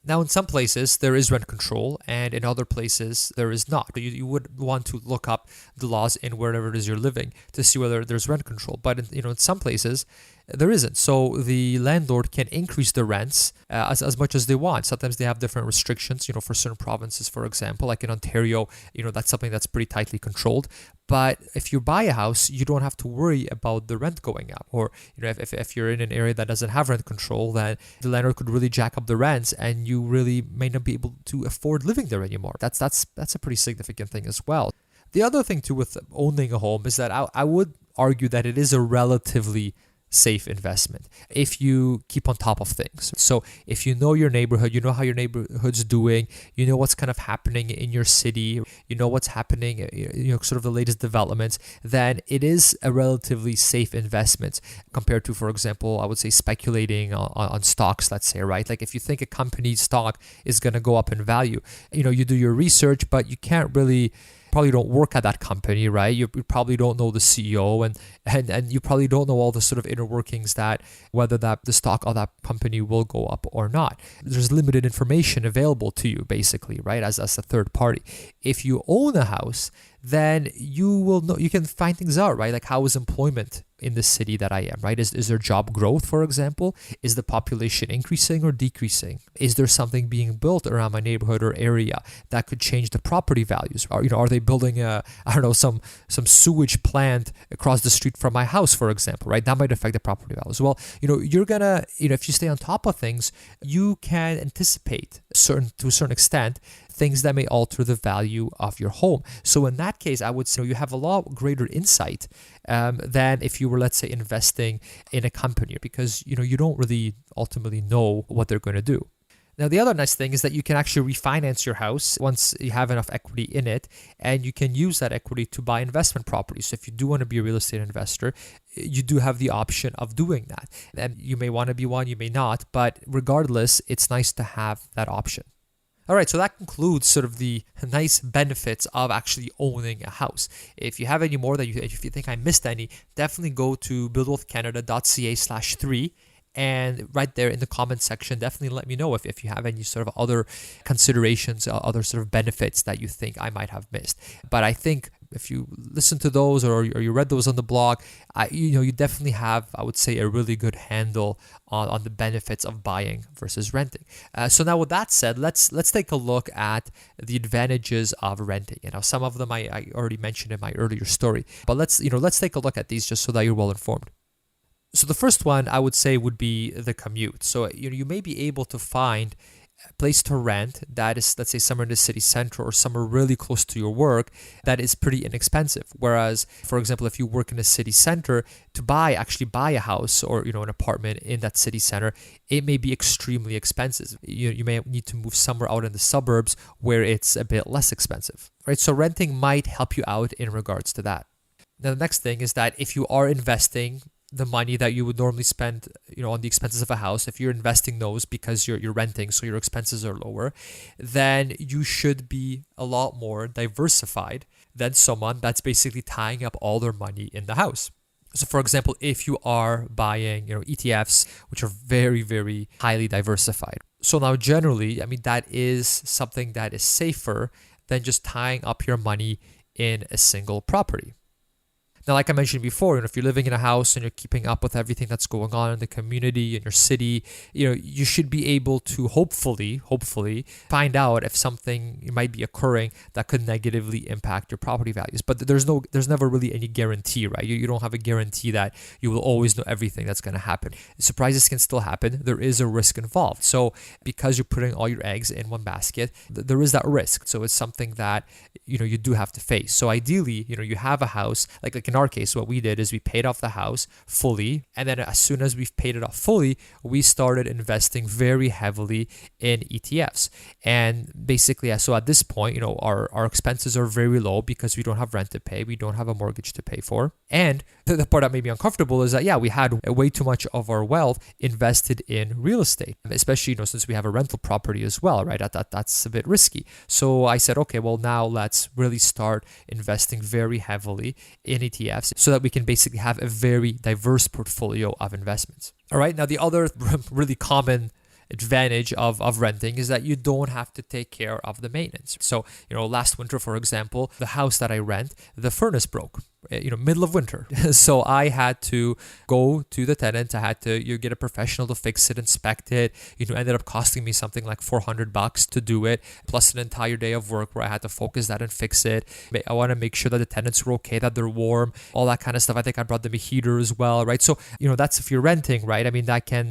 Now, in some places, there is rent control, and in other places, there is not. You would want to look up the laws in wherever it is you're living to see whether there's rent control. But in some places, there isn't. So the landlord can increase the rents as much as they want. Sometimes they have different restrictions, for certain provinces, for example, like in Ontario, that's something that's pretty tightly controlled. But if you buy a house, you don't have to worry about the rent going up. Or, if you're in an area that doesn't have rent control, then the landlord could really jack up the rents and you really may not be able to afford living there anymore. That's a pretty significant thing as well. The other thing too with owning a home is that I would argue that it is a relatively safe investment if you keep on top of things. So if you know your neighborhood, you know how your neighborhood's doing, you know what's kind of happening in your city, you know what's happening, sort of the latest developments, then it is a relatively safe investment compared to, for example, I would say speculating on stocks, let's say, right? Like if you think a company's stock is going to go up in value, you do your research, but you can't really probably don't work at that company, right? You probably don't know the CEO and you probably don't know all the sort of inner workings that whether that the stock of that company will go up or not. There's limited information available to you basically, right? As a third party. If you own a house, then you will know, you can find things out, right? Like how is employment in the city that I am, right? Is there job growth, for example? Is the population increasing or decreasing? Is there something being built around my neighborhood or area that could change the property values? Or, are they building some sewage plant across the street from my house, for example, right? That might affect the property values. Well, you're gonna, if you stay on top of things, you can anticipate to a certain extent things that may alter the value of your home. So in that case, I would say you have a lot greater insight than if you were, let's say, investing in a company, because you don't really ultimately know what they're going to do. Now, the other nice thing is that you can actually refinance your house once you have enough equity in it, and you can use that equity to buy investment properties. So if you do want to be a real estate investor, you do have the option of doing that. And you may want to be one, you may not, but regardless, it's nice to have that option. All right, so that concludes sort of the nice benefits of actually owning a house. If you have any more if you think I missed any, definitely go to buildwealthcanada.ca/3. And right there in the comment section, definitely let me know if you have any sort of other considerations, other sort of benefits that you think I might have missed. But I think if you listen to those or you read those on the blog, you definitely have, I would say, a really good handle on the benefits of buying versus renting. So now with that said, let's take a look at the advantages of renting. Some of them I already mentioned in my earlier story, but let's take a look at these just so that you're well informed. So the first one I would say would be the commute. So you may be able to find a place to rent that is, let's say, somewhere in the city center or somewhere really close to your work that is pretty inexpensive. Whereas, for example, if you work in a city center, to actually buy a house or an apartment in that city center, it may be extremely expensive. You may need to move somewhere out in the suburbs where it's a bit less expensive, right? So renting might help you out in regards to that. Now, the next thing is that if you are investing the money that you would normally spend, on the expenses of a house, if you're investing those because you're renting, so your expenses are lower, then you should be a lot more diversified than someone that's basically tying up all their money in the house. So for example, if you are buying, ETFs, which are very, very highly diversified, So now generally, I mean, that is something that is safer than just tying up your money in a single property. Now, like I mentioned before, if you're living in a house and you're keeping up with everything that's going on in the community, in your city, you should be able to hopefully find out if something might be occurring that could negatively impact your property values. But there's never really any guarantee, right? You don't have a guarantee that you will always know everything that's going to happen. Surprises can still happen. There is a risk involved. So because you're putting all your eggs in one basket, there is that risk. So it's something that, you do have to face. So ideally, you have a house, like in our case, what we did is we paid off the house fully. And then as soon as we've paid it off fully, we started investing very heavily in ETFs. And basically, so at this point, our expenses are very low because we don't have rent to pay. We don't have a mortgage to pay for. And the part that made me uncomfortable is that, we had way too much of our wealth invested in real estate, especially, since we have a rental property as well, right? That's a bit risky. So I said, okay, well, now let's really start investing very heavily in ETFs so that we can basically have a very diverse portfolio of investments. All right. Now, the other really common advantage of renting is that you don't have to take care of the maintenance. So, last winter, for example, the house that I rent, the furnace broke. Middle of winter. So I had to go to the tenant. I had to get a professional to fix it, inspect it. Ended up costing me something like $400 to do it, plus an entire day of work where I had to focus that and fix it. I want to make sure that the tenants were okay, that they're warm, all that kind of stuff. I think I brought them a heater as well, right? So, that's if you're renting, right? I mean,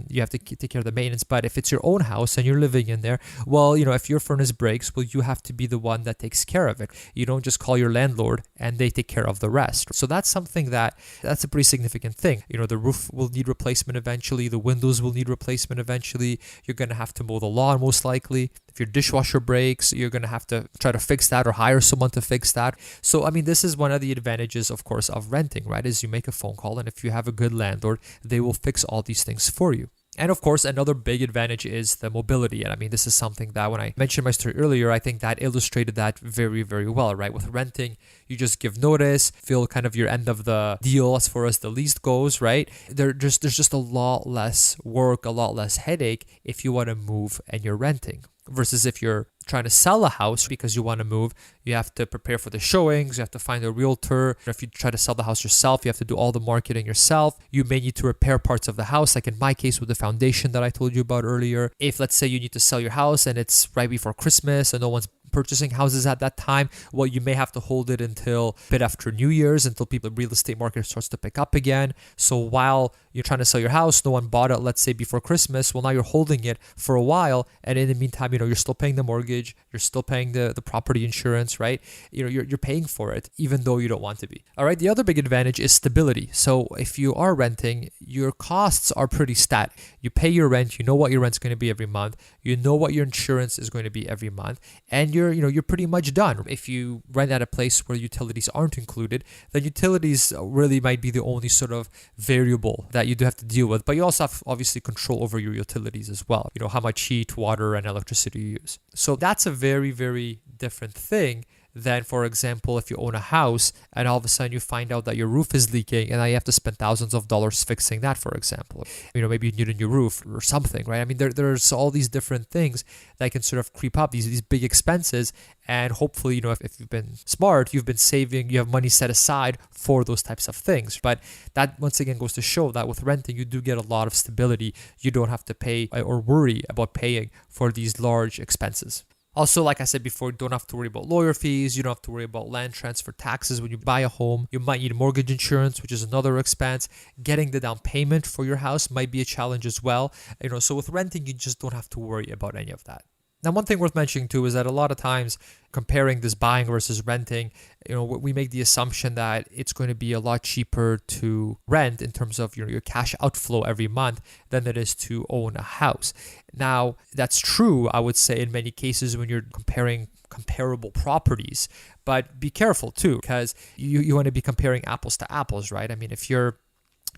you have to take care of the maintenance. But if it's your own house and you're living in there, well, if your furnace breaks, well, you have to be the one that takes care of it. You don't just call your landlord and they take care of the rest. So that's something that's a pretty significant thing. The roof will need replacement eventually. The windows will need replacement eventually. You're going to have to mow the lawn most likely. If your dishwasher breaks, you're going to have to try to fix that or hire someone to fix that. So, I mean, this is one of the advantages, of course, of renting, right? Is you make a phone call, and if you have a good landlord, they will fix all these things for you. And of course, another big advantage is the mobility. And I mean, this is something that when I mentioned my story earlier, I think that illustrated that very, very well, right? With renting, you just give notice, feel kind of your end of the deal as far as the lease goes, right? There's just a lot less work, a lot less headache if you want to move and you're renting. Versus if you're trying to sell a house because you want to move, you have to prepare for the showings, you have to find a realtor. If you try to sell the house yourself, you have to do all the marketing yourself. You may need to repair parts of the house, like in my case with the foundation that I told you about earlier. If, let's say, you need to sell your house and it's right before Christmas and no one's purchasing houses at that time, well, you may have to hold it until a bit after New Year's, until the real estate market starts to pick up again. So while you're trying to sell your house, no one bought it, let's say, before Christmas. Well, now you're holding it for a while, and in the meantime, you're still paying the mortgage, you're still paying the property insurance, right? You're paying for it, even though you don't want to be. All right. The other big advantage is stability. So if you are renting, your costs are pretty stat. You pay your rent, you know what your rent's going to be every month, you know what your insurance is going to be every month, and you're pretty much done. If you rent at a place where utilities aren't included, then utilities really might be the only sort of variable that you do have to deal with. But you also have obviously control over your utilities as well. How much heat, water, and electricity you use. So that's a very, very different thing than, for example, if you own a house and all of a sudden you find out that your roof is leaking and now you have to spend thousands of dollars fixing that, for example. Maybe you need a new roof or something, right? I mean, there's all these different things that can sort of creep up, these big expenses. And hopefully, if you've been smart, you've been saving, you have money set aside for those types of things. But that once again goes to show that with renting, you do get a lot of stability. You don't have to pay or worry about paying for these large expenses. Also, like I said before, you don't have to worry about lawyer fees. You don't have to worry about land transfer taxes when you buy a home. You might need mortgage insurance, which is another expense. Getting the down payment for your house might be a challenge as well. So with renting, you just don't have to worry about any of that. Now, one thing worth mentioning too is that a lot of times comparing this buying versus renting, we make the assumption that it's going to be a lot cheaper to rent in terms of your cash outflow every month than it is to own a house. Now, that's true, I would say, in many cases when you're comparing comparable properties, but be careful too, because you want to be comparing apples to apples, right? I mean, if you're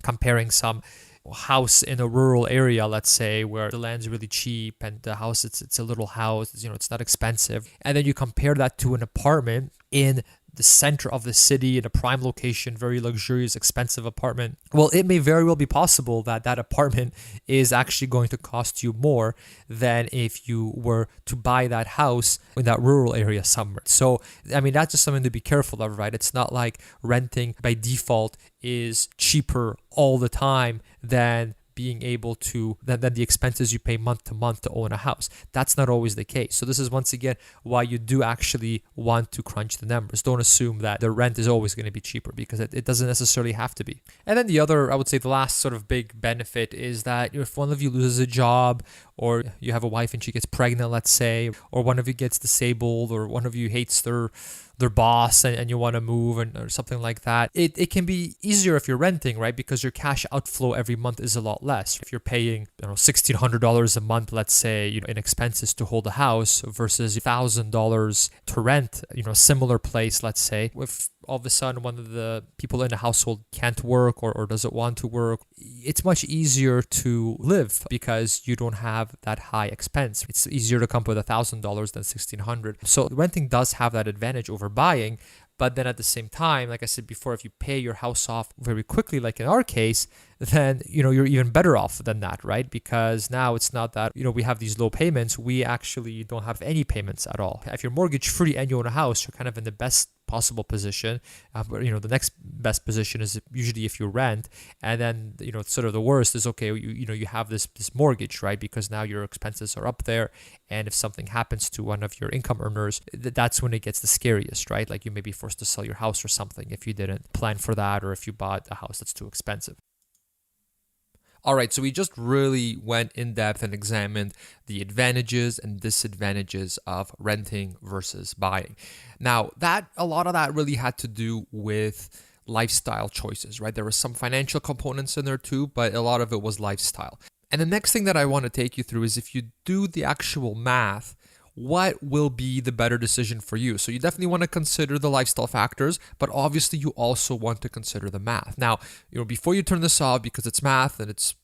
comparing some house in a rural area, let's say, where the land's really cheap and the house, it's a little house, it's not expensive, and then you compare that to an apartment in the center of the city in a prime location, very luxurious, expensive apartment, well, it may very well be possible that that apartment is actually going to cost you more than if you were to buy that house in that rural area somewhere. So, I mean, that's just something to be careful of, right? It's not like renting by default is cheaper all the time than being able to, than the expenses you pay month to month to own a house. That's not always the case. So this is once again why you do actually want to crunch the numbers. Don't assume that the rent is always going to be cheaper, because it doesn't necessarily have to be. And then the other, I would say the last sort of big benefit is that if one of you loses a job, or you have a wife and she gets pregnant, let's say, or one of you gets disabled, or one of you hates their boss and you want to move or something like that, it can be easier if you're renting, right? Because your cash outflow every month is a lot less. If you're paying $1,600 a month, let's say, in expenses to hold a house versus $1,000 to rent, a similar place, let's say, if all of a sudden one of the people in the household can't work or doesn't want to work, it's much easier to live because you don't have that high expense. It's easier to come up with $1,000 than $1,600. So renting does have that advantage over buying. But then at the same time, like I said before, if you pay your house off very quickly, like in our case, then, you're even better off than that, right? Because now it's not that, we have these low payments. We actually don't have any payments at all. If you're mortgage free and you own a house, you're kind of in the best possible position. But the next best position is usually if you rent. And then, sort of the worst is, okay, you have this mortgage, right? Because now your expenses are up there. And if something happens to one of your income earners, that's when it gets the scariest, right? Like you may be forced to sell your house or something if you didn't plan for that, or if you bought a house that's too expensive. All right, so we just really went in depth and examined the advantages and disadvantages of renting versus buying. Now, a lot of that really had to do with lifestyle choices, right? There were some financial components in there too, but a lot of it was lifestyle. And the next thing that I want to take you through is, if you do the actual math, what will be the better decision for you? So you definitely want to consider the lifestyle factors, but obviously you also want to consider the math. Now, before you turn this off, because it's math and it's,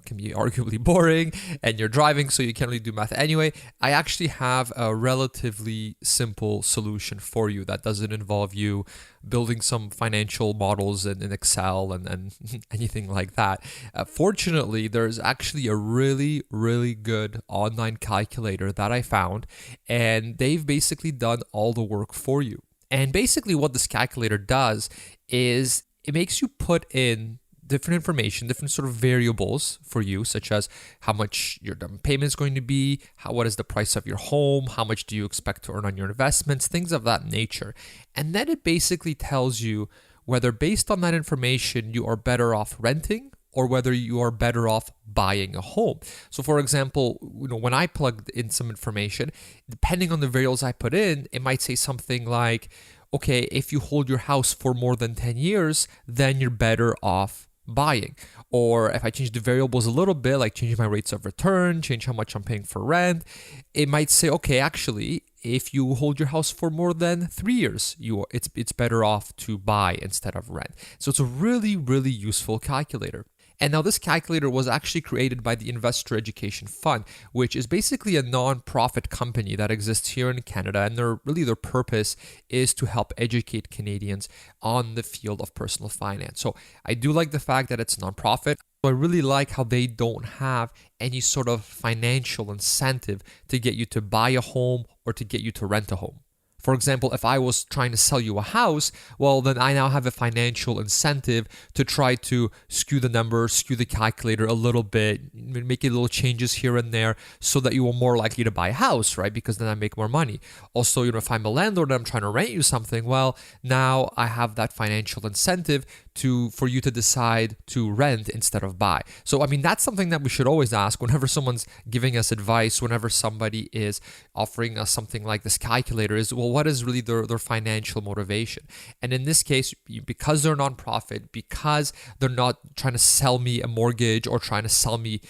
can be arguably boring and you're driving, so you can't really do math anyway, I actually have a relatively simple solution for you that doesn't involve you building some financial models in Excel and anything like that. Fortunately, there's actually a really, really good online calculator that I found, and they've basically done all the work for you. And basically what this calculator does is it makes you put in different information, different sort of variables for you, such as how much your down payment is going to be, what is the price of your home, how much do you expect to earn on your investments, things of that nature. And then it basically tells you whether, based on that information, you are better off renting or whether you are better off buying a home. So for example, when I plugged in some information, depending on the variables I put in, it might say something like, okay, if you hold your house for more than 10 years, then you're better off buying. Or if I change the variables a little bit, like change my rates of return, change how much I'm paying for rent, it might say, okay, actually, if you hold your house for more than 3 years, it's better off to buy instead of rent. So it's a really, really useful calculator. And now this calculator was actually created by the Investor Education Fund, which is basically a non-profit company that exists here in Canada. And their purpose is to help educate Canadians on the field of personal finance. So I do like the fact that it's non-profit. I really like how they don't have any sort of financial incentive to get you to buy a home or to get you to rent a home. For example, if I was trying to sell you a house, well, then I now have a financial incentive to try to skew the numbers, skew the calculator a little bit, make little changes here and there so that you are more likely to buy a house, right? Because then I make more money. Also, if I'm a landlord and I'm trying to rent you something, well, now I have that financial incentive for you to decide to rent instead of buy. So, that's something that we should always ask whenever someone's giving us advice, whenever somebody is offering us something like this calculator is, well, what is really their financial motivation? And in this case, because they're nonprofit, because they're not trying to sell me a mortgage or trying to sell me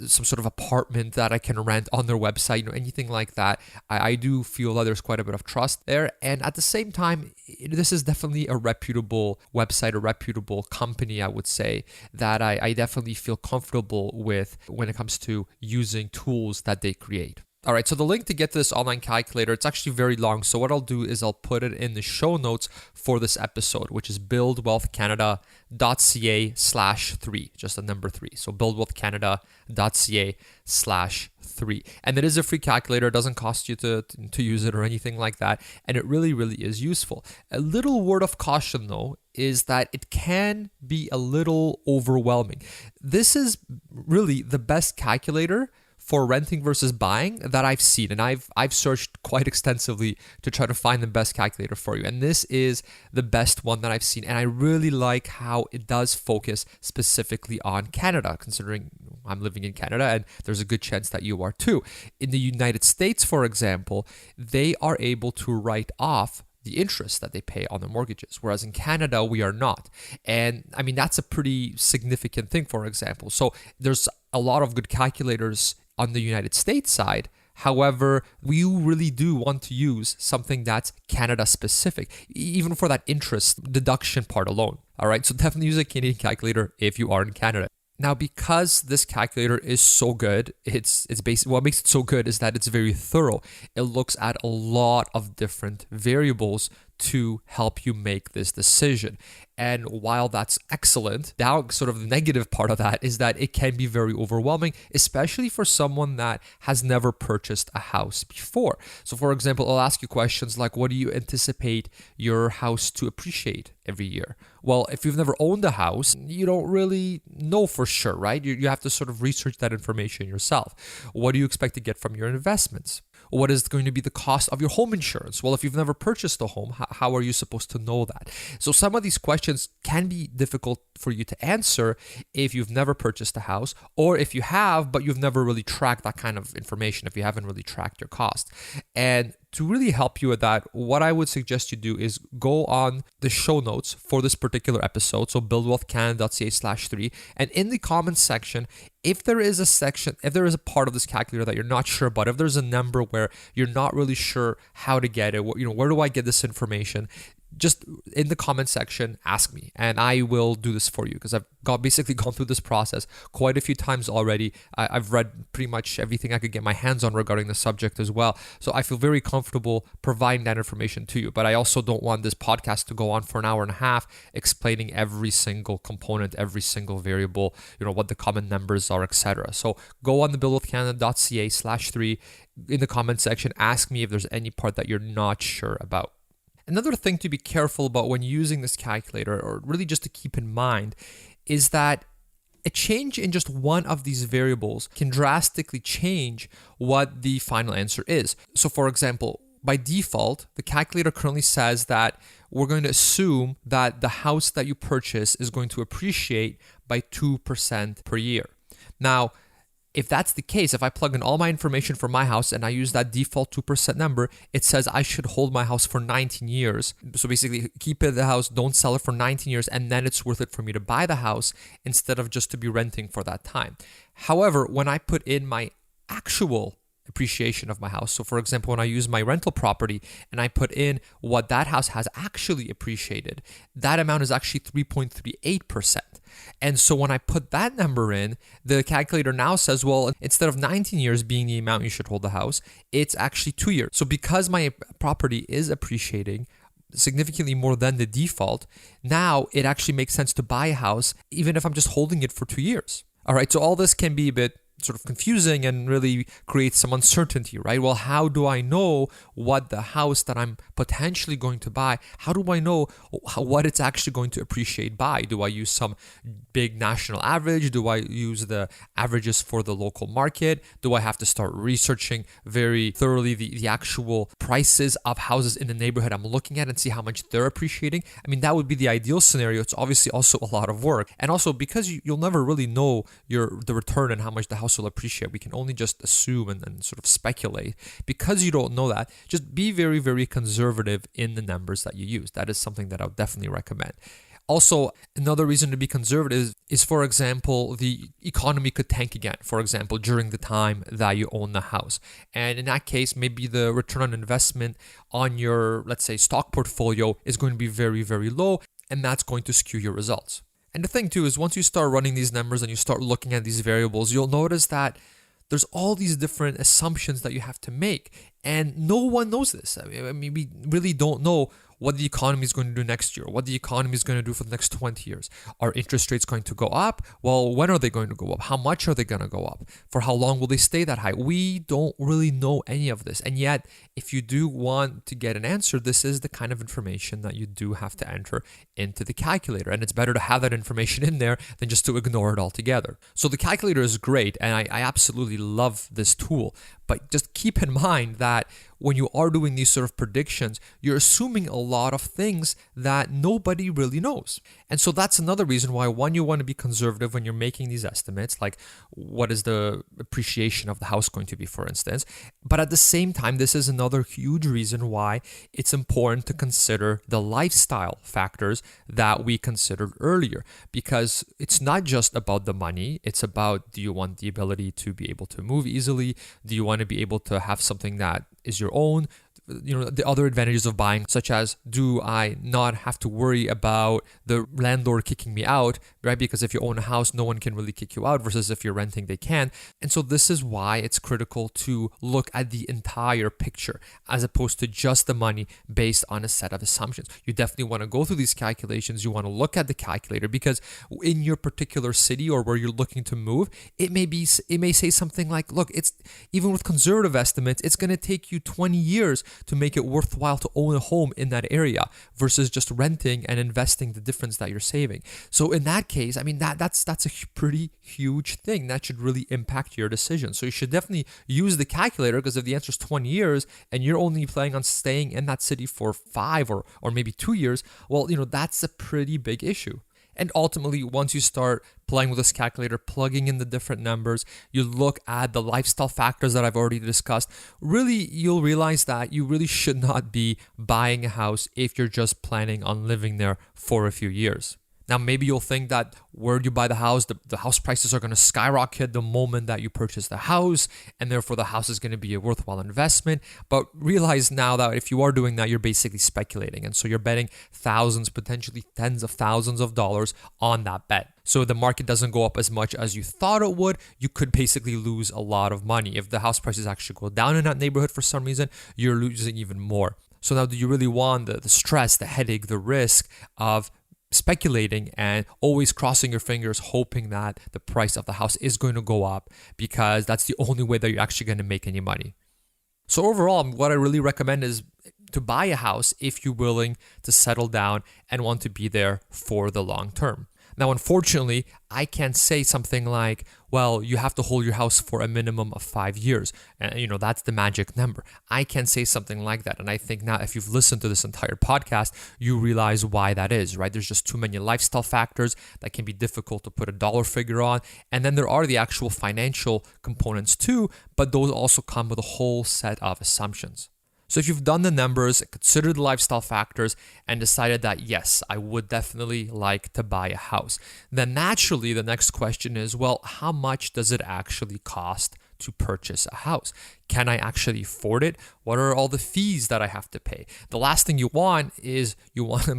some sort of apartment that I can rent on their website, anything like that, I do feel that there's quite a bit of trust there. And at the same time, this is definitely a reputable website, a reputable company, I would say, that I definitely feel comfortable with when it comes to using tools that they create. All right, so the link to get to this online calculator, it's actually very long. So what I'll do is I'll put it in the show notes for this episode, which is buildwealthcanada.ca/3, just the number 3. So buildwealthcanada.ca/3. And it is a free calculator. It doesn't cost you to use it or anything like that. And it really, really is useful. A little word of caution, though, is that it can be a little overwhelming. This is really the best calculator for renting versus buying that I've seen. And I've searched quite extensively to try to find the best calculator for you. And this is the best one that I've seen. And I really like how it does focus specifically on Canada, considering I'm living in Canada and there's a good chance that you are too. In the United States, for example, they are able to write off the interest that they pay on their mortgages, whereas in Canada, we are not. And I mean, that's a pretty significant thing, for example. So there's a lot of good calculators on the United States side. However, we really do want to use something that's Canada specific, even for that interest deduction part alone. All right, so definitely use a Canadian calculator if you are in Canada. Now, because this calculator is so good, it's basically what makes it so good is that it's very thorough. It looks at a lot of different variables to help you make this decision. And while that's excellent, now sort of the negative part of that is that it can be very overwhelming, especially for someone that has never purchased a house before. So for example, I'll ask you questions like, what do you anticipate your house to appreciate every year? Well, if you've never owned a house, you don't really know for sure, right? You have to sort of research that information yourself. What do you expect to get from your investments? What is going to be the cost of your home insurance? Well, if you've never purchased a home, how are you supposed to know that? So some of these questions can be difficult for you to answer if you've never purchased a house, or if you have, but you've never really tracked that kind of information, if you haven't really tracked your cost. And to really help you with that, what I would suggest you do is go on the show notes for this particular episode, so buildwealthcanada.ca/3, and in the comments section, if there is a part of this calculator that you're not sure about, if there's a number where you're not really sure how to get it, where do I get this information? Just in the comment section, ask me, and I will do this for you, because I've basically gone through this process quite a few times already. I've read pretty much everything I could get my hands on regarding the subject as well. So I feel very comfortable providing that information to you. But I also don't want this podcast to go on for an hour and a half explaining every single component, every single variable, what the common numbers are, etc. So go on the buildwealthcanada.ca/3 in the comment section. Ask me if there's any part that you're not sure about. Another thing to be careful about when using this calculator, or really just to keep in mind, is that a change in just one of these variables can drastically change what the final answer is. So for example, by default, the calculator currently says that we're going to assume that the house that you purchase is going to appreciate by 2% per year. Now, if that's the case, if I plug in all my information for my house and I use that default 2% number, it says I should hold my house for 19 years. So basically, keep it the house, don't sell it for 19 years, and then it's worth it for me to buy the house instead of just to be renting for that time. However, when I put in my actual appreciation of my house, so for example, when I use my rental property and I put in what that house has actually appreciated, that amount is actually 3.38%. And so when I put that number in, the calculator now says, well, instead of 19 years being the amount you should hold the house, it's actually 2 years. So because my property is appreciating significantly more than the default, now it actually makes sense to buy a house even if I'm just holding it for 2 years. All right, so all this can be a bit sort of confusing and really creates some uncertainty, right? Well, how do I know what the house that I'm potentially going to buy, how do I know what it's actually going to appreciate by? Do I use some big national average? Do I use the averages for the local market? Do I have to start researching very thoroughly the actual prices of houses in the neighborhood I'm looking at and see how much they're appreciating? I mean, that would be the ideal scenario. It's obviously also a lot of work. And also because you'll never really know the return and how much the house will appreciate. We can only just assume and sort of speculate. Because you don't know that, just be very, very conservative in the numbers that you use. That is something that I would definitely recommend. Also, another reason to be conservative is, for example, the economy could tank again, for example, during the time that you own the house. And in that case, maybe the return on investment on your, let's say, stock portfolio is going to be very, very low, and that's going to skew your results. And the thing too is once you start running these numbers and you start looking at these variables, you'll notice that there's all these different assumptions that you have to make. And no one knows this. I mean, we really don't know what the economy is going to do next year, what the economy is going to do for the next 20 years. Are interest rates going to go up? Well, when are they going to go up? How much are they going to go up? For how long will they stay that high? We don't really know any of this. And yet, if you do want to get an answer, this is the kind of information that you do have to enter into the calculator. And it's better to have that information in there than just to ignore it altogether. So the calculator is great, and I absolutely love this tool. But just keep in mind that when you are doing these sort of predictions, you're assuming a lot of things that nobody really knows. And so that's another reason why, one, you want to be conservative when you're making these estimates, like what is the appreciation of the house going to be, for instance. But at the same time, this is another huge reason why it's important to consider the lifestyle factors that we considered earlier, because it's not just about the money. It's about, do you want the ability to be able to move easily? Do you want to be able to have something that is your own? The other advantages of buying, such as, do I not have to worry about the landlord kicking me out, right? Because if you own a house, no one can really kick you out, versus if you're renting, they can. And so this is why it's critical to look at the entire picture as opposed to just the money based on a set of assumptions. You definitely want to go through these calculations. You want to look at the calculator, because in your particular city or where you're looking to move, it may say something like, look, it's even with conservative estimates, it's going to take you 20 years to make it worthwhile to own a home in that area versus just renting and investing the difference that you're saving. So in that case, I mean, that's a pretty huge thing that should really impact your decision. So you should definitely use the calculator, because if the answer is 20 years and you're only planning on staying in that city for 5 or maybe 2 years, well, that's a pretty big issue. And ultimately, once you start playing with this calculator, plugging in the different numbers, you look at the lifestyle factors that I've already discussed, really, you'll realize that you really should not be buying a house if you're just planning on living there for a few years. Now, maybe you'll think that where you buy the house, the house prices are going to skyrocket the moment that you purchase the house, and therefore the house is going to be a worthwhile investment. But realize now that if you are doing that, you're basically speculating. And so you're betting thousands, potentially tens of thousands of dollars on that bet. So if the market doesn't go up as much as you thought it would, you could basically lose a lot of money. If the house prices actually go down in that neighborhood for some reason, you're losing even more. So now, do you really want the stress, the headache, the risk of speculating and always crossing your fingers hoping that the price of the house is going to go up, because that's the only way that you're actually going to make any money? So overall, what I really recommend is to buy a house if you're willing to settle down and want to be there for the long term. Now, unfortunately, I can't say something like, well, you have to hold your house for a minimum of 5 years. And, that's the magic number. I can't say something like that. And I think now, if you've listened to this entire podcast, you realize why that is, right? There's just too many lifestyle factors that can be difficult to put a dollar figure on. And then there are the actual financial components too, but those also come with a whole set of assumptions. So if you've done the numbers, considered the lifestyle factors, and decided that, yes, I would definitely like to buy a house, then naturally the next question is, well, how much does it actually cost to purchase a house? Can I actually afford it? What are all the fees that I have to pay? The last thing you want is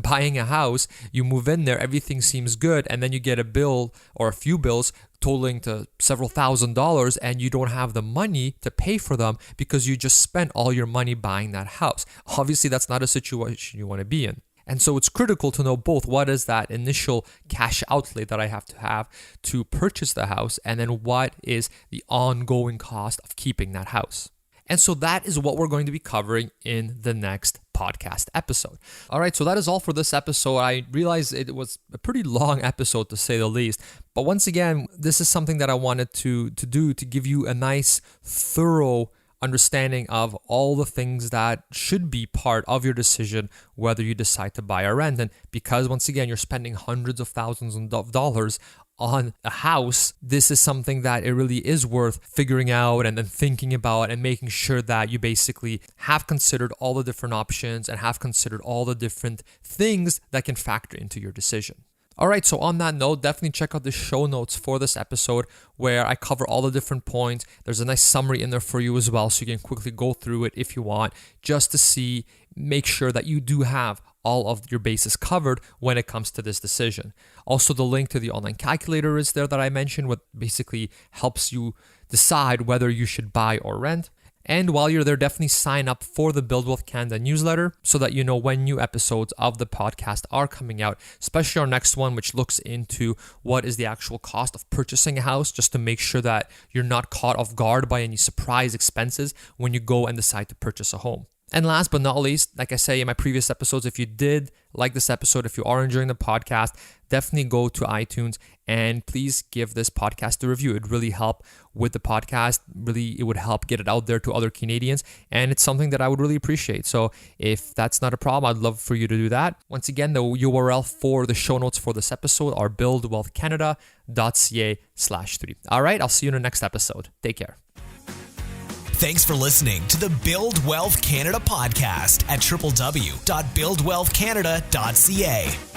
buying a house, you move in there, everything seems good, and then you get a bill or a few bills totaling to several $1,000s, and you don't have the money to pay for them because you just spent all your money buying that house. Obviously, that's not a situation you want to be in. And so it's critical to know both what is that initial cash outlay that I have to purchase the house, and then what is the ongoing cost of keeping that house. And so that is what we're going to be covering in the next podcast episode. All right, so that is all for this episode. I realized it was a pretty long episode, to say the least. But once again, this is something that I wanted to do to give you a nice, thorough understanding of all the things that should be part of your decision whether you decide to buy or rent. And because, once again, you're spending hundreds of thousands of dollars on a house, this is something that it really is worth figuring out and then thinking about and making sure that you basically have considered all the different options and have considered all the different things that can factor into your decision. All right, so on that note, definitely check out the show notes for this episode where I cover all the different points. There's a nice summary in there for you as well, so you can quickly go through it if you want, just to make sure that you do have all of your bases covered when it comes to this decision. Also, the link to the online calculator is there that I mentioned, what basically helps you decide whether you should buy or rent. And while you're there, definitely sign up for the Build Wealth Canada newsletter so that you know when new episodes of the podcast are coming out, especially our next one, which looks into what is the actual cost of purchasing a house, just to make sure that you're not caught off guard by any surprise expenses when you go and decide to purchase a home. And last but not least, like I say in my previous episodes, if you did like this episode, if you are enjoying the podcast, definitely go to iTunes and please give this podcast a review. It'd really help with the podcast. Really, it would help get it out there to other Canadians. And it's something that I would really appreciate. So if that's not a problem, I'd love for you to do that. Once again, the URL for the show notes for this episode are buildwealthcanada.ca/3. All right, I'll see you in the next episode. Take care. Thanks for listening to the Build Wealth Canada podcast at www.buildwealthcanada.ca.